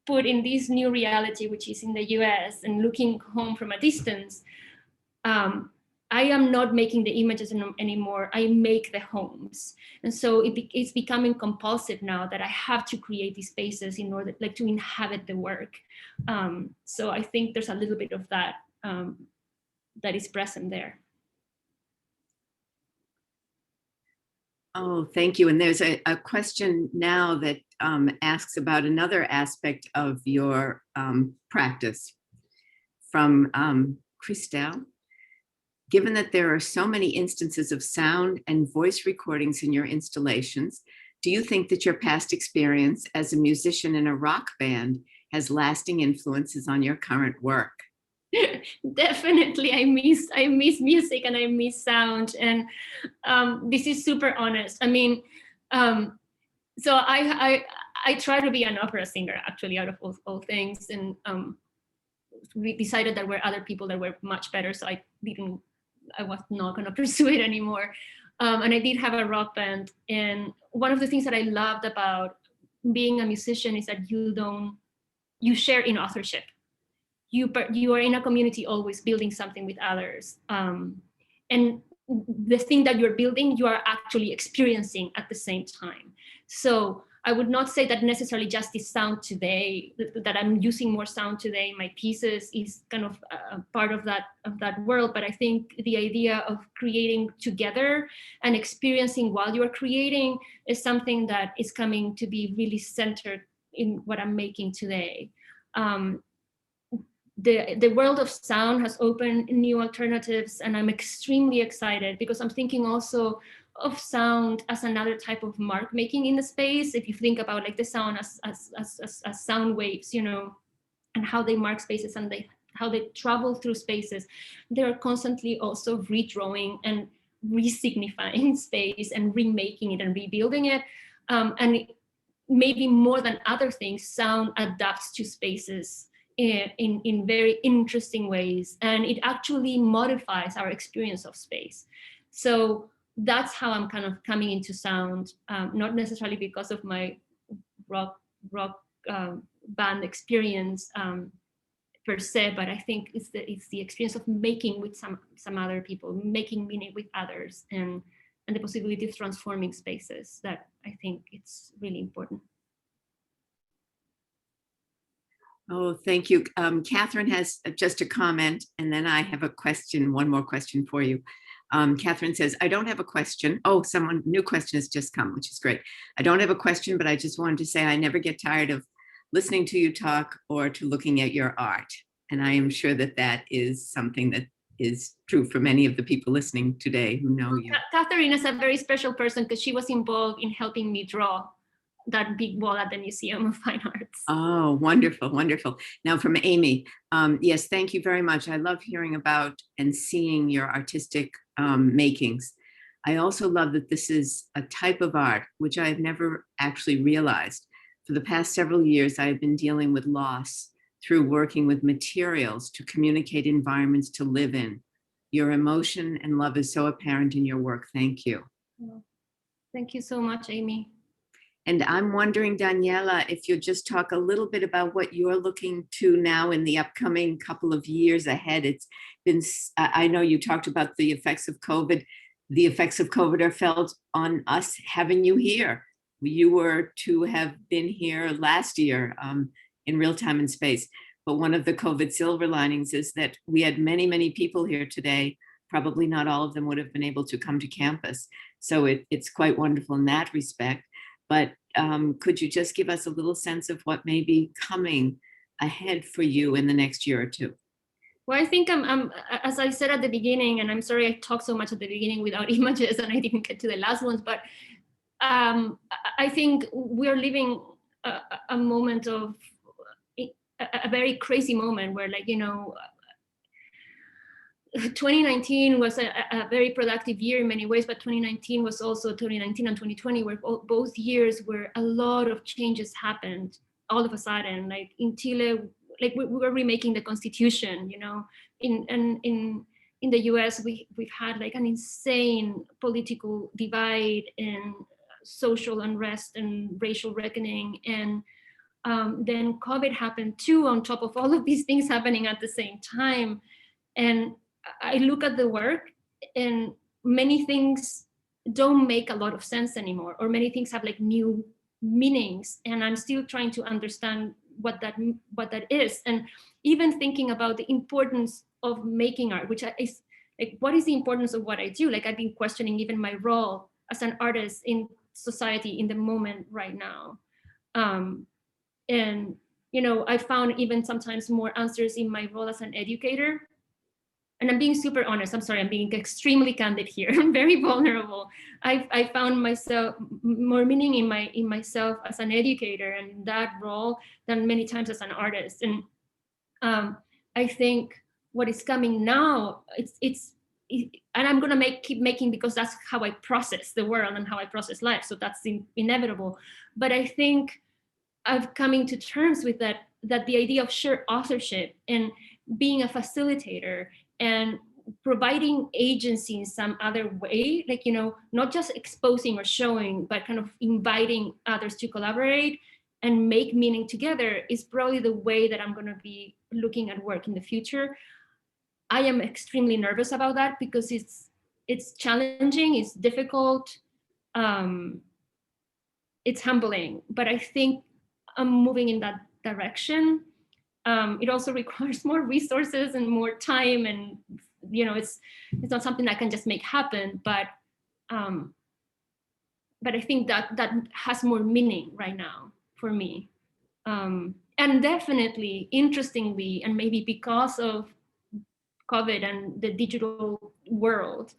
put in this new reality, which is in the US, and looking home from a distance, I am not making the images anymore. I make the homes. And so it's becoming compulsive now that I have to create these spaces in order to inhabit the work. So I think there's a little bit of that that is present there. Oh, thank you. And there's a question now that asks about another aspect of your practice from Christelle. Given that there are so many instances of sound and voice recordings in your installations, do you think that your past experience as a musician in a rock band has lasting influences on your current work? Definitely, I miss music and I miss sound, and this is super honest. I mean, so I try to be an opera singer, actually, out of all things, and we decided there were other people that were much better, so I was not going to pursue it anymore. And I did have a rock band, and one of the things that I loved about being a musician is that you share in authorship. You are in a community always building something with others. And the thing that you're building, you are actually experiencing at the same time. So I would not say that necessarily just the sound today, that I'm using more sound today in my pieces is kind of a part of that world. But I think the idea of creating together and experiencing while you're creating is something that is coming to be really centered in what I'm making today. The world of sound has opened new alternatives, and I'm extremely excited because I'm thinking also of sound as another type of mark making in the space. If you think about like the sound as sound waves, and how they mark spaces and how they travel through spaces, they're constantly also redrawing and re-signifying space and remaking it and rebuilding it. And maybe more than other things, sound adapts to spaces in very interesting ways, and it actually modifies our experience of space. So that's how I'm kind of coming into sound, not necessarily because of my rock band experience per se, but I think it's the experience of making with some other people, making meaning with others, and the possibility of transforming spaces that I think it's really important. Oh, thank you. Catherine has just a comment, and then I have a question, one more question for you. Catherine says, I don't have a question. Oh, new question has just come, which is great. I don't have a question, but I just wanted to say I never get tired of listening to you talk or to looking at your art. And I am sure that that is something that is true for many of the people listening today who know you. Catherine is a very special person because she was involved in helping me draw that big wall at the Museum of Fine Arts. Oh, wonderful, wonderful. Now from Amy, yes, thank you very much. I love hearing about and seeing your artistic makings. I also love that this is a type of art which I have never actually realized. For the past several years, I have been dealing with loss through working with materials to communicate environments to live in. Your emotion and love is so apparent in your work. Thank you. Thank you so much, Amy. And I'm wondering, Daniela, if you'll just talk a little bit about what you're looking to now in the upcoming couple of years ahead. It's been, I know you talked about the effects of COVID. The effects of COVID are felt on us having you here. You were to have been here last year in real time and space. But one of the COVID silver linings is that we had many, many people here today. Probably not all of them would have been able to come to campus. So it's quite wonderful in that respect. But could you just give us a little sense of what may be coming ahead for you in the next year or two? Well, I think I'm, as I said at the beginning, and I'm sorry I talked so much at the beginning without images and I didn't get to the last ones, but I think we're living a moment of, a very crazy moment where, like, 2019 was a very productive year in many ways, but 2019 was also 2019 and 2020 were both years where a lot of changes happened all of a sudden. Like in Chile, like we were remaking the constitution, in the US, we've had like an insane political divide and social unrest and racial reckoning. And then COVID happened too, on top of all of these things happening at the same time. And I look at the work and many things don't make a lot of sense anymore, or many things have like new meanings. And I'm still trying to understand what that is. And even thinking about the importance of making art, which is like, what is the importance of what I do? Like I've been questioning even my role as an artist in society in the moment right now. And, I found even sometimes more answers in my role as an educator. And I'm being super honest. I'm sorry, I'm being extremely candid here. I'm very vulnerable. I found myself more meaning in myself as an educator and in that role than many times as an artist. And I think what is coming now, and I'm gonna keep making, because that's how I process the world and how I process life. So that's inevitable. But I think I've coming to terms with that the idea of shared authorship and being a facilitator and providing agency in some other way, like, not just exposing or showing, but kind of inviting others to collaborate and make meaning together, is probably the way that I'm going to be looking at work in the future. I am extremely nervous about that because it's challenging, it's difficult, it's humbling, but I think I'm moving in that direction. It also requires more resources and more time, and it's not something that can just make happen. But I think that has more meaning right now for me. And definitely, interestingly, and maybe because of COVID and the digital world,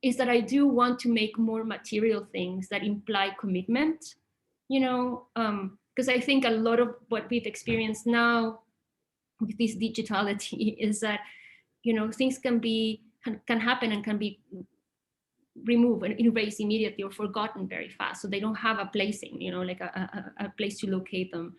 is that I do want to make more material things that imply commitment. Because I think a lot of what we've experienced now with this digitality is that, things can happen and can be removed and erased immediately or forgotten very fast. So they don't have a placing, like a place to locate them.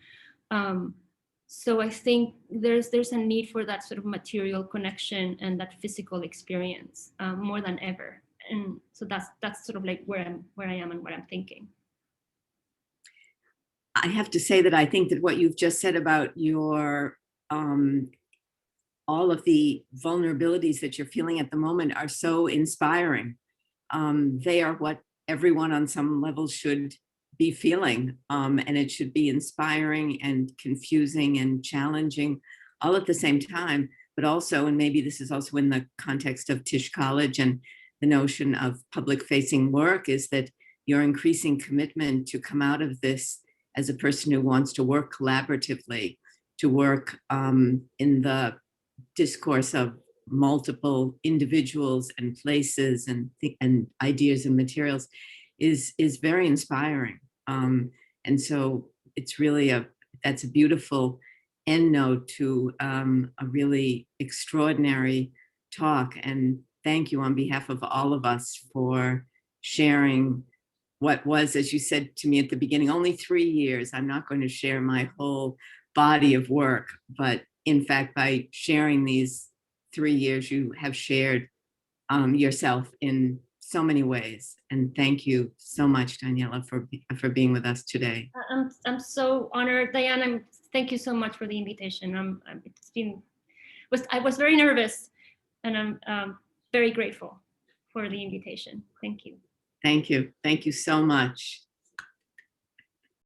So I think there's a need for that sort of material connection and that physical experience more than ever. And so that's sort of like where I am and what I'm thinking. I have to say that I think that what you've just said about your all of the vulnerabilities that you're feeling at the moment are so inspiring. They are what everyone on some level should be feeling. And it should be inspiring and confusing and challenging all at the same time, but also, and maybe this is also in the context of Tisch College and the notion of public facing work, is that your increasing commitment to come out of this as a person who wants to work collaboratively, to work in the discourse of multiple individuals and places and ideas and materials is very inspiring. And so it's really that's a beautiful end note to a really extraordinary talk. And thank you on behalf of all of us for sharing what was, as you said to me at the beginning, only 3 years. I'm not going to share my whole body of work, but in fact, by sharing these 3 years, you have shared yourself in so many ways. And thank you so much, Daniela, for being with us today. I'm so honored, Diane. Thank you so much for the invitation. I was very nervous, and I'm very grateful for the invitation. Thank you. Thank you. Thank you so much.